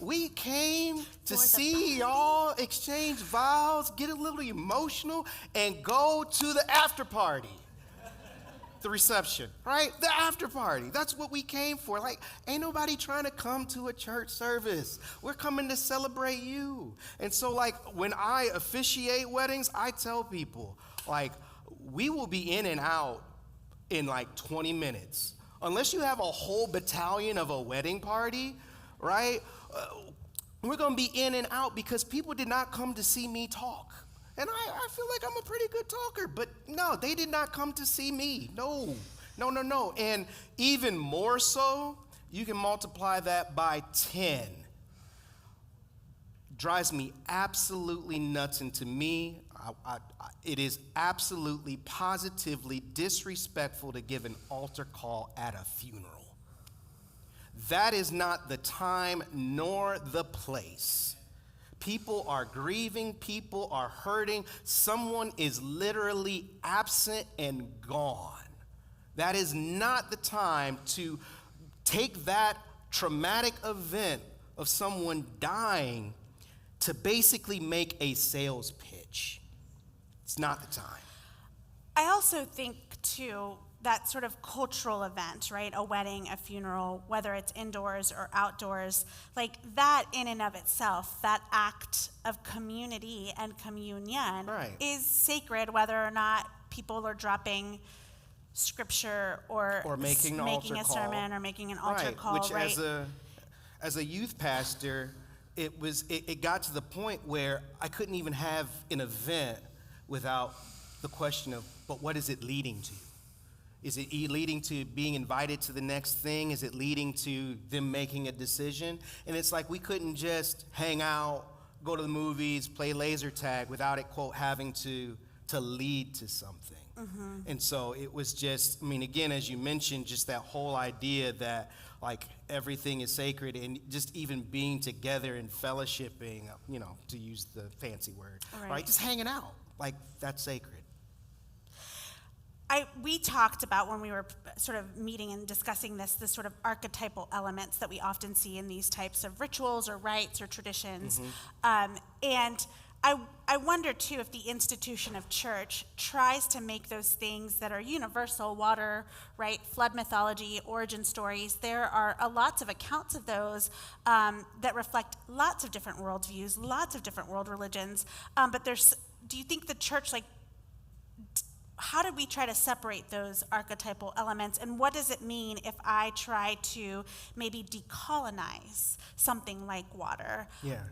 We came to see y'all exchange vows, get a little emotional, and go to the after party. The reception, right? The after party. That's what we came for. Ain't nobody trying to come to a church service. We're coming to celebrate you. And so, when I officiate weddings, I tell people, we will be in and out in 20 minutes. Unless you have a whole battalion of a wedding party, right? We're going to be in and out because people did not come to see me talk. And I feel like I'm a pretty good talker, but no, they did not come to see me. No. And even more so, you can multiply that by 10. Drives me absolutely nuts, and to me, it is absolutely, positively disrespectful to give an altar call at a funeral. That is not the time nor the place. People are grieving, people are hurting, someone is literally absent and gone. That is not the time to take that traumatic event of someone dying to basically make a sales pitch. It's not the time. I also think, too, that sort of cultural event, right? A wedding, a funeral, whether it's indoors or outdoors, that in and of itself, that act of community and communion is sacred, whether or not people are dropping scripture or making a sermon or making an altar call, Which, as a youth pastor, it got to the point where I couldn't even have an event without the question of, but what is it leading to? Is it leading to being invited to the next thing? Is it leading to them making a decision? And it's we couldn't just hang out, go to the movies, play laser tag without it, quote, having to to lead to something. And so it was just, I mean, again, as you mentioned, just that whole idea that like everything is sacred, and just even being together and fellowshipping, you know, to use the fancy word, right? Just hanging out, like that's sacred. We talked about when we were sort of meeting and discussing this, the sort of archetypal elements that we often see in these types of rituals or rites or traditions. And I wonder too if the institution of church tries to make those things that are universal, water, right, flood mythology, origin stories. There are lots of accounts of those that reflect lots of different worldviews, lots of different world religions. But do you think the church, like, how do we try to separate those archetypal elements, and what does it mean if I try to maybe decolonize something like water,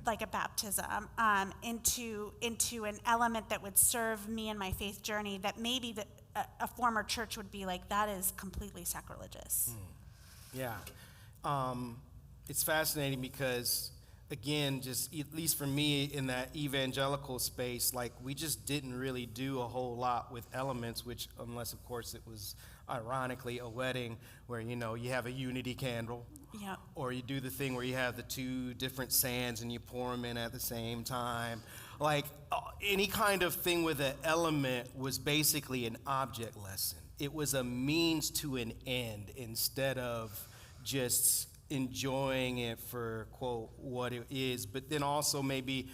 like a baptism, into an element that would serve me in my faith journey that maybe a former church would be like, that is completely sacrilegious? It's fascinating because, again, just at least for me in that evangelical space, like we just didn't really do a whole lot with elements, which, unless of course it was ironically a wedding where, you know, you have a unity candle, or you do the thing where you have the two different sands and you pour them in at the same time. Like any kind of thing with an element was basically an object lesson. It was a means to an end instead of just enjoying it for, quote, what it is, but then also maybe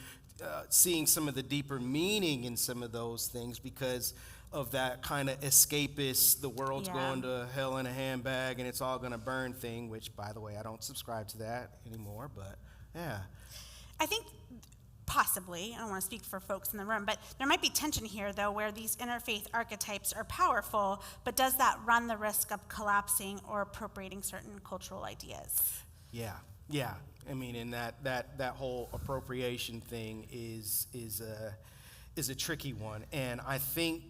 seeing some of the deeper meaning in some of those things because of that kind of escapist, the world's going to hell in a handbag and it's all going to burn thing, which, by the way, I don't subscribe to that anymore, but yeah. I think possibly, I don't want to speak for folks in the room, but there might be tension here, though, where these interfaith archetypes are powerful, but does that run the risk of collapsing or appropriating certain cultural ideas? Yeah. I mean, and that whole appropriation thing is a tricky one, and I think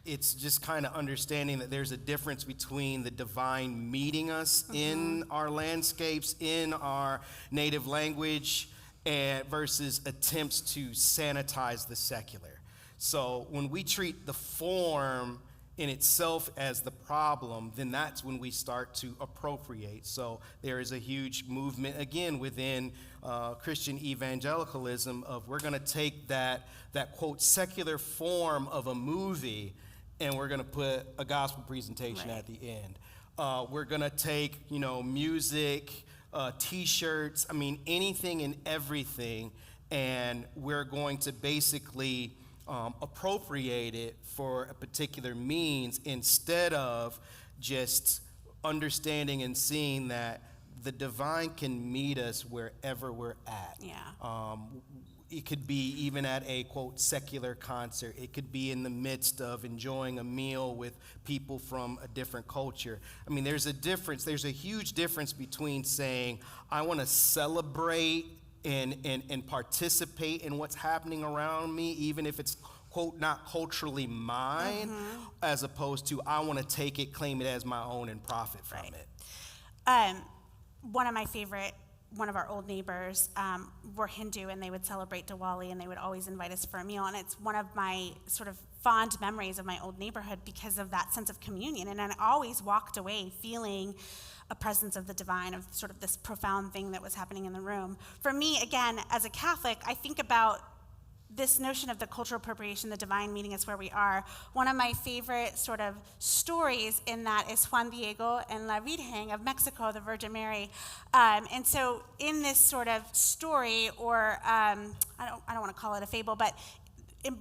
it's just kind of understanding that there's a difference between the divine meeting us in our landscapes, in our native language, and versus attempts to sanitize the secular. So when we treat the form in itself as the problem, then that's when we start to appropriate. So there is a huge movement, again, within Christian evangelicalism of we're going to take that quote secular form of a movie and we're going to put a gospel presentation at the end. We're going to take, you know, music, T-shirts, I mean, anything and everything, and we're going to basically appropriate it for a particular means instead of just understanding and seeing that the divine can meet us wherever we're at. It could be even at a, quote, secular concert. It could be in the midst of enjoying a meal with people from a different culture. I mean, there's a difference. There's a huge difference between saying, I want to celebrate and participate in what's happening around me, even if it's, quote, not culturally mine, as opposed to I want to take it, claim it as my own, and profit from it. One of our old neighbors were Hindu, and they would celebrate Diwali, and they would always invite us for a meal. And it's one of my sort of fond memories of my old neighborhood because of that sense of communion. And I always walked away feeling a presence of the divine, of sort of this profound thing that was happening in the room. For me, again, as a Catholic, I think about this notion of the cultural appropriation, the divine meeting us where we are. One of my favorite sort of stories in that is Juan Diego and La Virgen of Mexico, the Virgin Mary. And so in this sort of story, or I don't want to call it a fable, but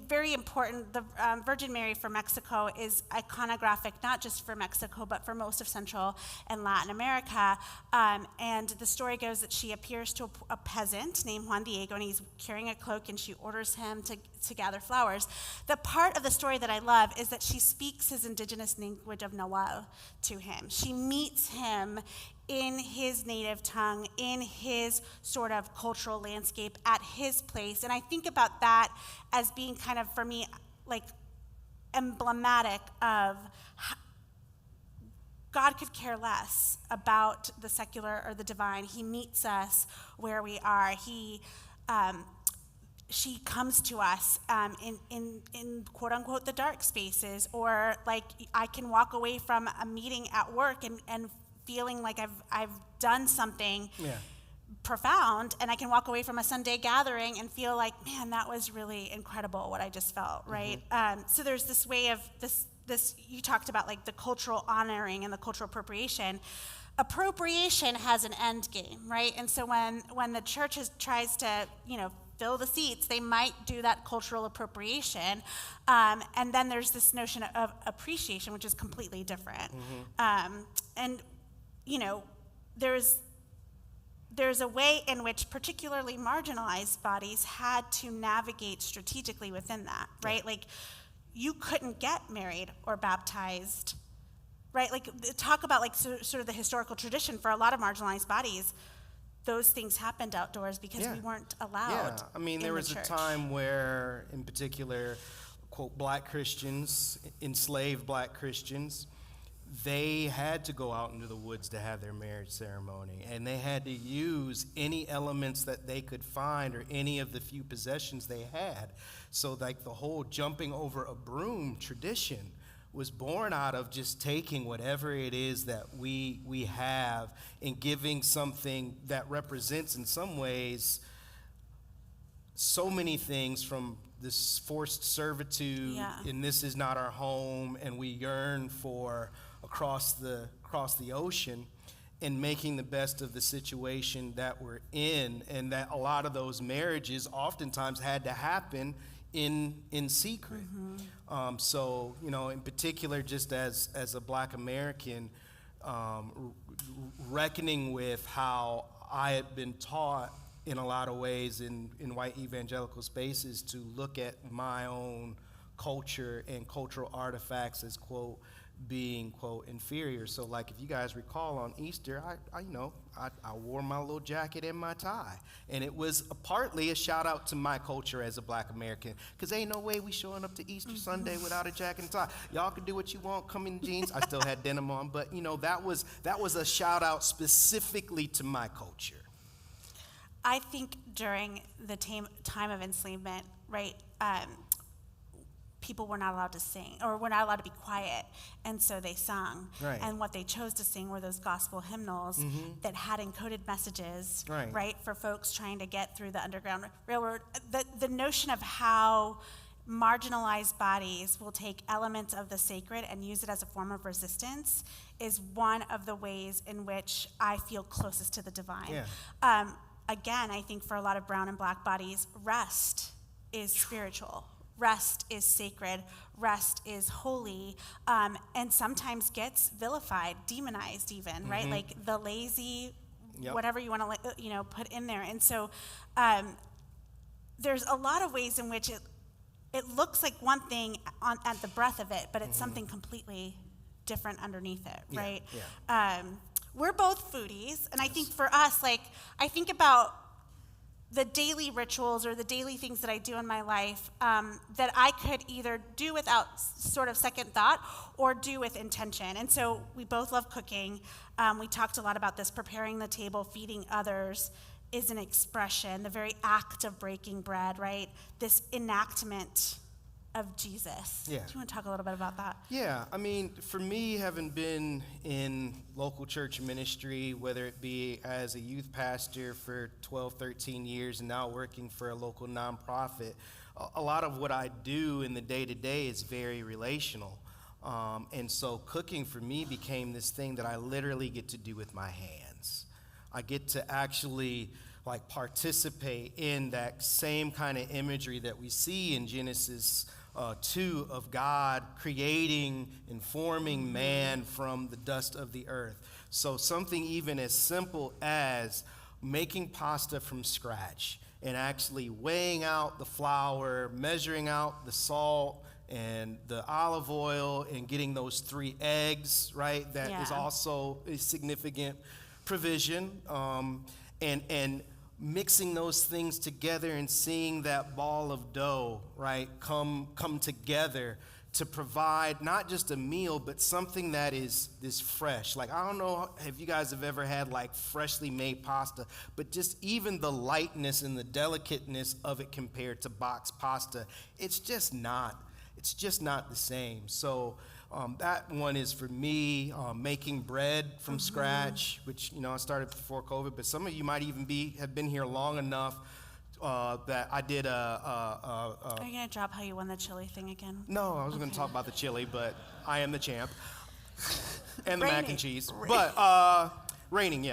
very important, the Virgin Mary for Mexico is iconographic, not just for Mexico, but for most of Central and Latin America. And the story goes that she appears to a peasant named Juan Diego, and he's carrying a cloak, and she orders him to gather flowers. The part of the story that I love is that she speaks his indigenous language of Nahuatl to him. She meets him in his native tongue, in his sort of cultural landscape, at his place. And I think about that as being kind of, for me, like emblematic of how God could care less about the secular or the divine. He meets us where we are. she comes to us in quote unquote the dark spaces, or like I can walk away from a meeting at work and feeling like I've done something profound, and I can walk away from a Sunday gathering and feel like, man, that was really incredible what I just felt, right? So there's this way of this you talked about, like the cultural honoring and the cultural appropriation. Appropriation has an end game, right? And so when the church tries to, fill the seats, they might do that cultural appropriation. And then there's this notion of appreciation, which is completely different. And, there's a way in which particularly marginalized bodies had to navigate strategically within that, right? Like, you couldn't get married or baptized, right? Like, talk about like sort of the historical tradition for a lot of marginalized bodies. Those things happened outdoors because we weren't allowed. Yeah, I mean, there was a time where, in particular, quote, black Christians, enslaved black Christians, they had to go out into the woods to have their marriage ceremony, and they had to use any elements that they could find or any of the few possessions they had. So like the whole jumping over a broom tradition was born out of just taking whatever it is that we have and giving something that represents in some ways so many things, from this forced servitude and this is not our home and we yearn for across the ocean, and making the best of the situation that we're in, and that a lot of those marriages oftentimes had to happen in secret. So, in particular, just as a black American, reckoning with how I had been taught in a lot of ways in white evangelical spaces to look at my own culture and cultural artifacts as, quote, being, quote, inferior. So like, if you guys recall, on Easter, I wore my little jacket and my tie, and it was partly a shout out to my culture as a black American, because ain't no way we showing up to Easter Sunday without a jacket and tie. Y'all can do what you want, come in jeans. I still had denim on, but that was a shout out specifically to my culture. I think during the time of enslavement, right, people were not allowed to sing, or were not allowed to be quiet, and so they sung. Right. And what they chose to sing were those gospel hymnals that had encoded messages, right, for folks trying to get through the Underground Railroad. The notion of how marginalized bodies will take elements of the sacred and use it as a form of resistance is one of the ways in which I feel closest to the divine. Again, I think for a lot of brown and black bodies, rest is spiritual. Rest is sacred, rest is holy, and sometimes gets vilified, demonized even, right? Like the lazy, whatever you want to, put in there. And so there's a lot of ways in which it looks like one thing at the breadth of it, but it's something completely different underneath it, right? We're both foodies, and I think for us, like, I think about the daily rituals or the daily things that I do in my life that I could either do without sort of second thought or do with intention. And so we both love cooking. We talked a lot about this. Preparing the table, feeding others is an expression, the very act of breaking bread, right? This enactment of Jesus. Do you want to talk a little bit about that? Yeah, I mean, for me, having been in local church ministry, whether it be as a youth pastor for 12, 13 years, and now working for a local nonprofit, a lot of what I do in the day-to-day is very relational. And so cooking for me became this thing that I literally get to do with my hands. I get to actually like participate in that same kind of imagery that we see in Genesis 2 of God creating and forming man from the dust of the earth. So something even as simple as making pasta from scratch and actually weighing out the flour, measuring out the salt and the olive oil, and getting those 3 eggs, right? That is also a significant provision. And mixing those things together and seeing that ball of dough, right, come together to provide not just a meal, but something that is fresh. Like, I don't know if you guys have ever had like freshly made pasta, but just even the lightness and the delicateness of it compared to boxed pasta, it's just not the same. So that one is for me, making bread from scratch, which, I started before COVID, but some of you might even have been here long enough that I did Are you going to drop how you won the chili thing again? No, I was going to talk about the chili, but I am the champ. And the mac Raining. and cheese. But, raining.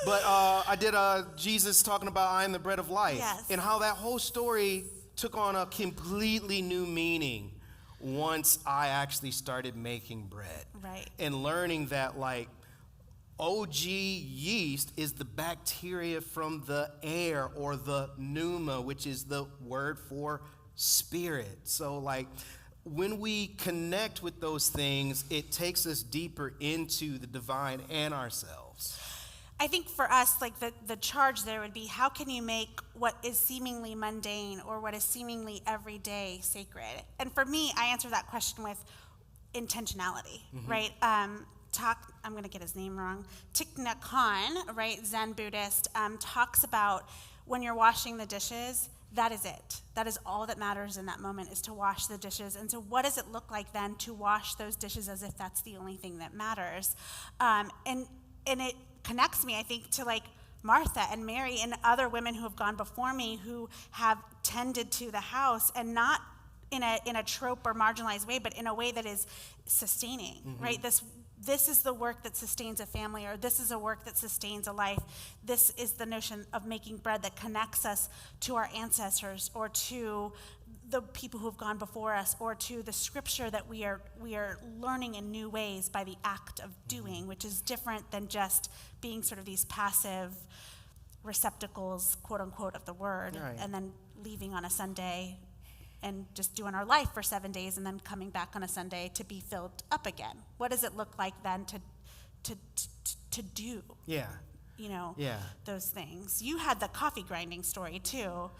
But I did Jesus talking about I am the bread of life. Yes. And how that whole story took on a completely new meaning once I actually started making bread. Right. And learning that, like, OG yeast is the bacteria from the air, or the pneuma, which is the word for spirit. So, like, when we connect with those things, it takes us deeper into the divine and ourselves. I think for us, like the charge there would be, how can you make what is seemingly mundane or what is seemingly everyday sacred? And for me, I answer that question with intentionality, right? I'm going to get his name wrong. Thich Nhat Hanh, right, Zen Buddhist, talks about when you're washing the dishes, that is it. That is all that matters in that moment, is to wash the dishes. And so what does it look like then to wash those dishes as if that's the only thing that matters? And it connects me, I think, to like Martha and Mary and other women who have gone before me who have tended to the house, and not in a trope or marginalized way, but in a way that is sustaining, right? This is the work that sustains a family, or this is a work that sustains a life. This is the notion of making bread that connects us to our ancestors, or to the people who have gone before us, or to the scripture that we are learning in new ways by the act of doing, which is different than just being sort of these passive receptacles, quote unquote, of the word, Right. and then leaving on a Sunday and just doing our life for 7 days and then coming back on a Sunday to be filled up again. What does it look like then to do? Yeah. Yeah. Those things. You had the coffee grinding story too.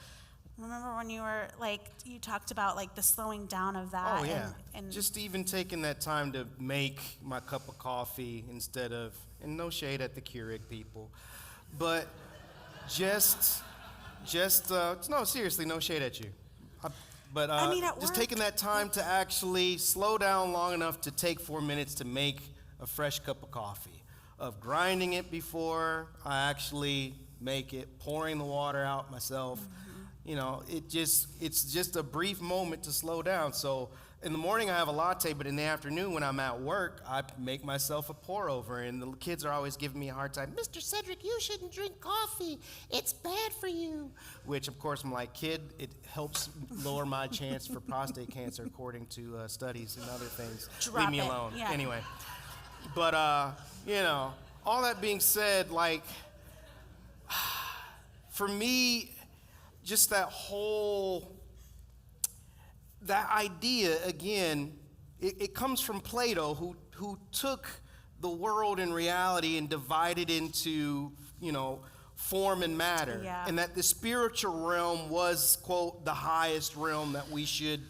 Remember when you were you talked about the slowing down of that? Oh, yeah. And Just even taking that time to make my cup of coffee instead of, and no shade at the Keurig people, but no, seriously, no shade at you. But at just work. taking that time to actually slow down long enough to take 4 minutes to make a fresh cup of coffee, of grinding it before I actually make it, pouring the water out myself. It's just a brief moment to slow down. So in the morning I have a latte, but in the afternoon when I'm at work, I make myself a pour over, and the kids are always giving me a hard time. Mr. Cedric, you shouldn't drink coffee. It's bad for you. Which, of course, I'm like, kid, it helps lower my chance for prostate cancer, according to studies and other things. Drop Leave me it. alone. Yeah. Anyway, but all that being said, for me, just that idea, again, it comes from Plato, who took the world and reality and divided into, form and matter. Yeah. And that the spiritual realm was, quote, the highest realm that we should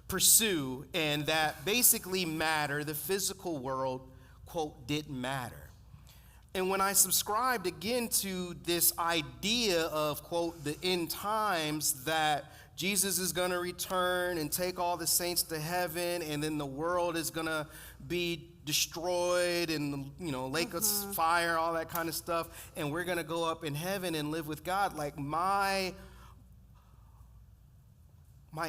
pursue. And that basically matter, the physical world, quote, didn't matter. And when I subscribed again to this idea of, quote, the end times, that Jesus is going to return and take all the saints to heaven, and then the world is going to be destroyed and, lake of fire, all that kind of stuff, and we're going to go up in heaven and live with God. My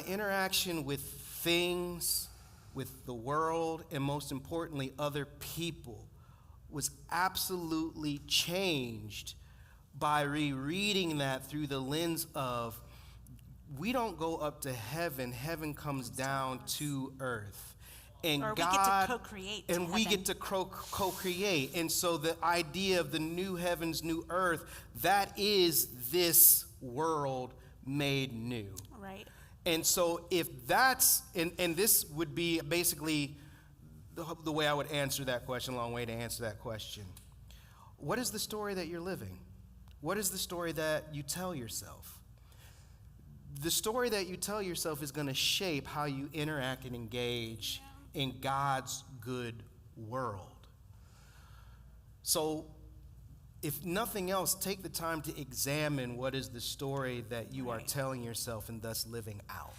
interaction with things, with the world, and most importantly, other people, was absolutely changed by rereading that through the lens of, we don't go up to heaven, heaven comes down to earth. And or God, we get to co-create. and we heaven. get to co-create. And so the idea of the new heavens, new earth, that is this world made new. Right. And so if that's, and this would be basically the way I would answer that question, a long way to answer that question. What is the story that you're living? What is the story that you tell yourself? the story that you tell yourself is going to shape how you interact and engage in God's good world. So, if nothing else, take the time to examine what is the story that you are telling yourself and thus living out.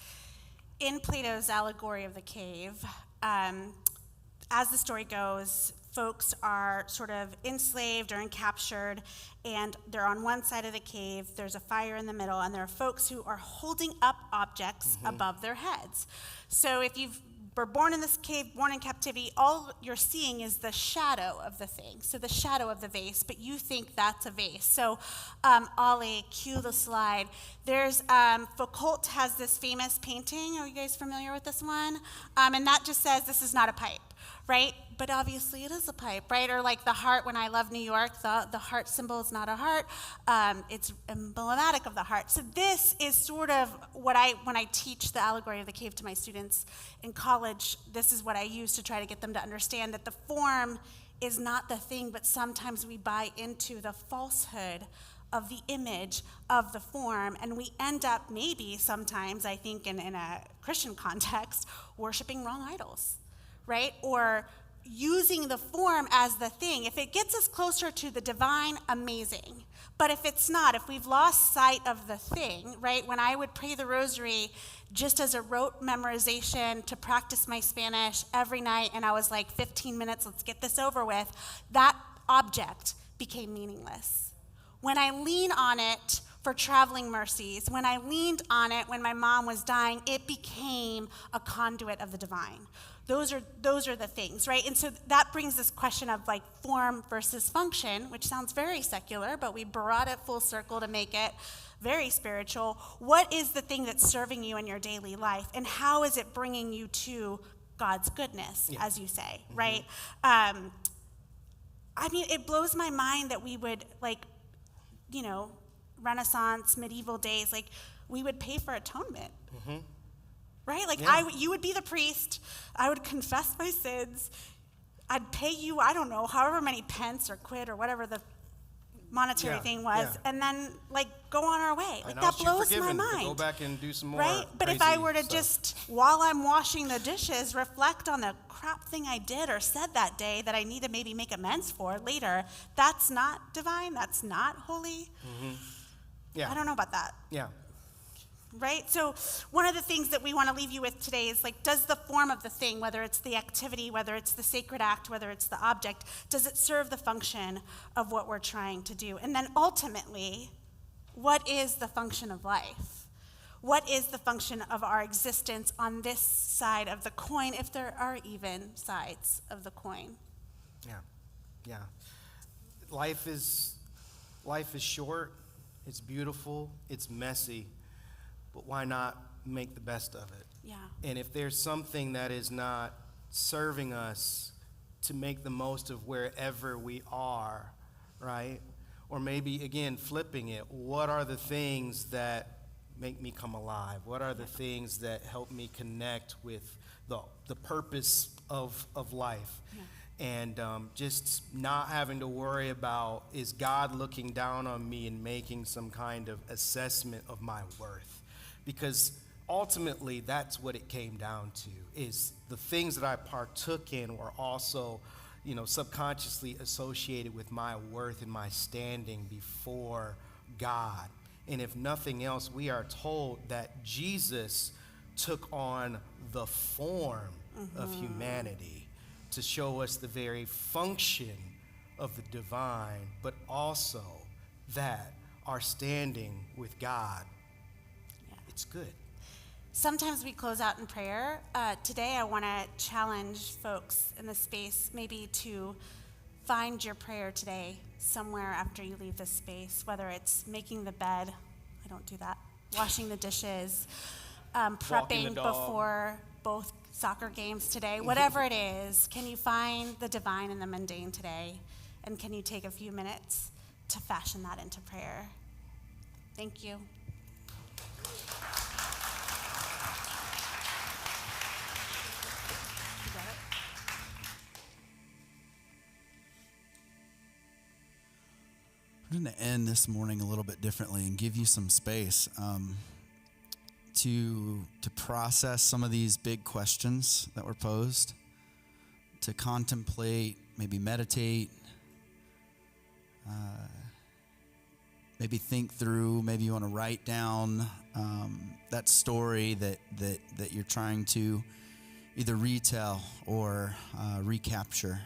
In Plato's allegory of the cave, as the story goes, folks are sort of enslaved or encaptured, and they're on one side of the cave, there's a fire in the middle, and there are folks who are holding up objects above their heads. So if you were born in this cave, born in captivity, all you're seeing is the shadow of the thing, so the shadow of the vase, but you think that's a vase. So Ollie, cue the slide. There's, Foucault has this famous painting. Are you guys familiar with this one? And that just says, this is not a pipe, right? But obviously it is a pipe, right? Or like the heart, when I love New York, the heart symbol is not a heart. It's emblematic of the heart. So this is sort of what when I teach the allegory of the cave to my students in college, this is what I use to try to get them to understand that the form is not the thing, but sometimes we buy into the falsehood of the image of the form, and we end up maybe sometimes, I think in a Christian context, worshiping wrong idols, right? Or using the form as the thing. If it gets us closer to the divine, amazing. But if it's not, if we've lost sight of the thing, right? When I would pray the rosary just as a rote memorization to practice my Spanish every night, and I was like, 15 minutes, let's get this over with, that object became meaningless. When I lean on it for traveling mercies, when I leaned on it when my mom was dying, it became a conduit of the divine. Those are the things, right? And so that brings this question of like form versus function, which sounds very secular, but we brought it full circle to make it very spiritual. What is the thing that's serving you in your daily life, and how is it bringing you to God's goodness, as you say, right? I mean, it blows my mind that we would, like, you know, Renaissance, medieval days, like, we would pay for atonement. Right? Like, you would be the priest. I would confess my sins. I'd pay you, I don't know, however many pence or quid or whatever the monetary thing was, and then, like, go on our way. Like, that blows my mind. Go back and do some more. Right? But if I were to just, while I'm washing the dishes, reflect on the crap thing I did or said that day that I need to maybe make amends for later, that's not divine. That's not holy. I don't know about that. Right? So one of the things that we want to leave you with today is, like, does the form of the thing, whether it's the activity, whether it's the sacred act, whether it's the object, does it serve the function of what we're trying to do? And then ultimately, what is the function of life? What is the function of our existence on this side of the coin, if there are even sides of the coin? Life is short, it's beautiful, it's messy. But why not make the best of it? And if there's something that is not serving us, to make the most of wherever we are, right? Or maybe, again, flipping it, what are the things that make me come alive? What are the things that help me connect with the purpose of life? And just not having to worry about, is God looking down on me and making some kind of assessment of my worth? Because ultimately, that's what it came down to, is the things that I partook in were also, you know, subconsciously associated with my worth and my standing before God. And if nothing else, we are told that Jesus took on the form of humanity to show us the very function of the divine, but also that our standing with God, it's good. Sometimes we close out in prayer. Today I want to challenge folks in the space maybe to find your prayer today somewhere after you leave this space, whether it's making the bed, I don't do that, washing the dishes, prepping before both soccer games today, whatever it is. Can you find the divine in the mundane today? And can you take a few minutes to fashion that into prayer? Thank you. We're going to end this morning a little bit differently and give you some space. to process some of these big questions that were posed, to contemplate, maybe meditate, maybe think through, maybe you want to write down that story that you're trying to either retell or recapture.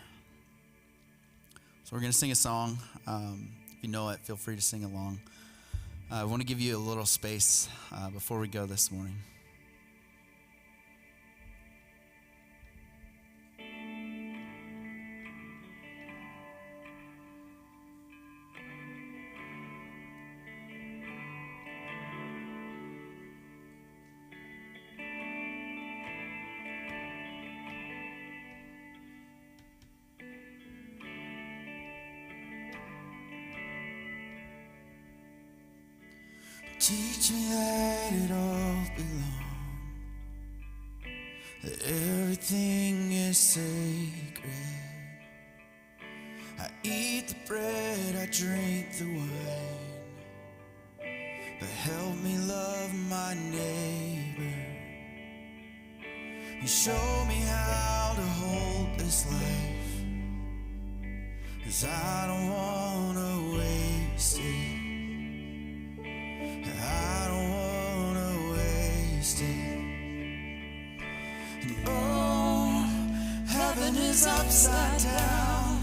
So we're going to sing a song. If you know it, feel free to sing along. I want to give you a little space before we go this morning. Teach me that it all belongs, that everything is sacred. I eat the bread, I drink the wine, but help me love my neighbor and show me how to hold this life, 'cause I don't wanna waste it. I don't wanna waste it. And oh, heaven is upside down.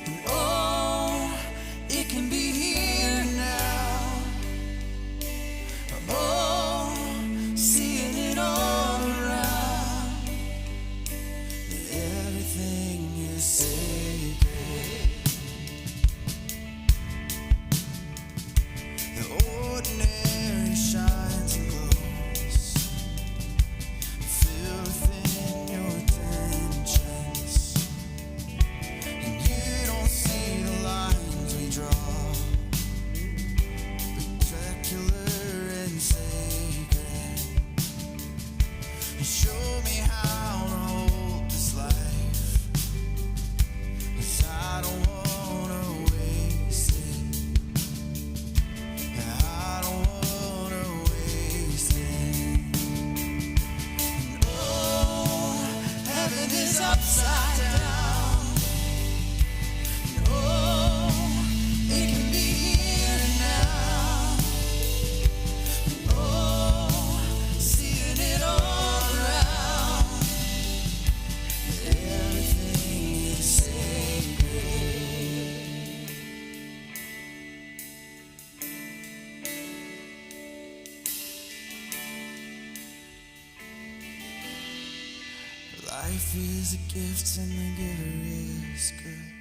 And oh, it can be here now. Oh, seeing it all around. That everything is sacred. The ordinary shines and glows, filled within your intentions, and you don't see the lines we draw, spectacular and sacred. And show me how to hold this life, 'cause I don't wanna waste it. I don't wanna waste it. And oh, heaven is upside down. And oh, it can be here now. And oh, seeing it all around. Everything is sacred. Life is a gift and the giver is good.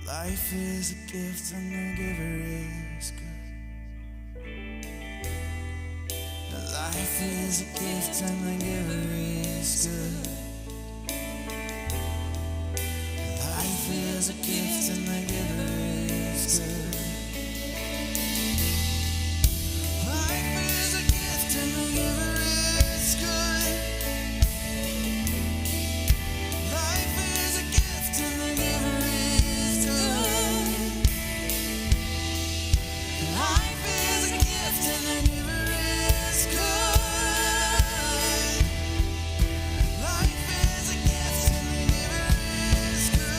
Life is a gift and the giver is good. Life is a gift and the giver is good. Life is a gift and the giver is good. Life is a gift and the giver is good. Life is a gift and the giver is good. Life is a gift and the giver is good. Life is a gift and the giver is good.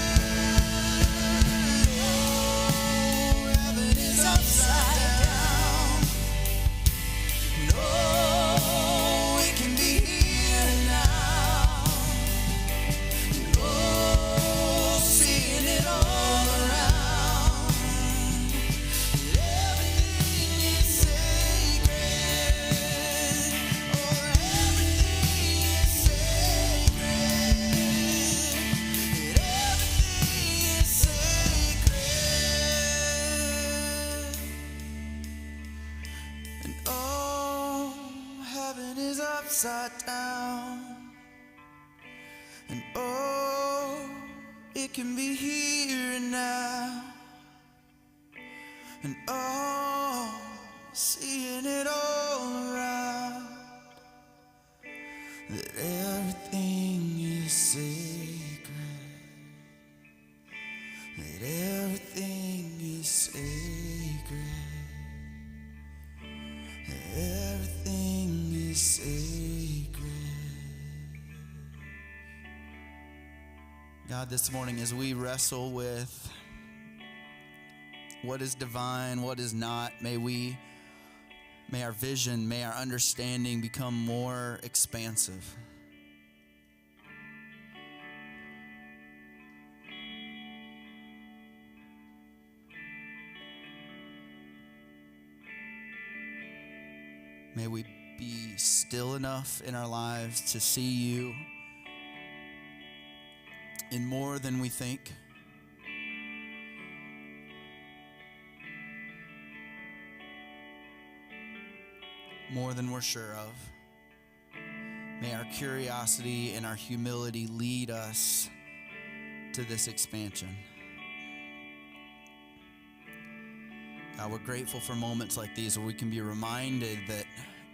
Oh, heaven is upside down. No, it can be here now. Oh, seeing it all around. Everything is sacred. Oh, everything is sacred. Everything is sacred. And oh, heaven is upside down. And oh, it can be here and now. And oh, seeing it all around. That everything is sacred. That everything is sacred. God, this morning as we wrestle with what is divine, what is not, may our vision, may our understanding become more expansive. May we be still enough in our lives to see you in more than we think. More than we're sure of. May our curiosity and our humility lead us to this expansion. God, we're grateful for moments like these where we can be reminded that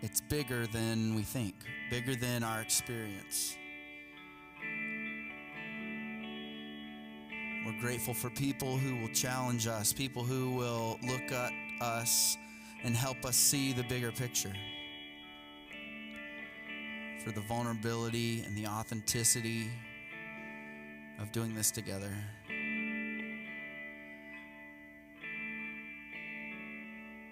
it's bigger than we think, bigger than our experience. We're grateful for people who will challenge us, people who will look at us and help us see the bigger picture. For the vulnerability and the authenticity of doing this together.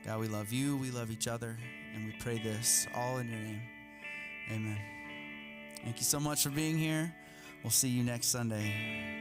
God, we love you, we love each other, and we pray this all in your name. Amen. Thank you so much for being here. We'll see you next Sunday.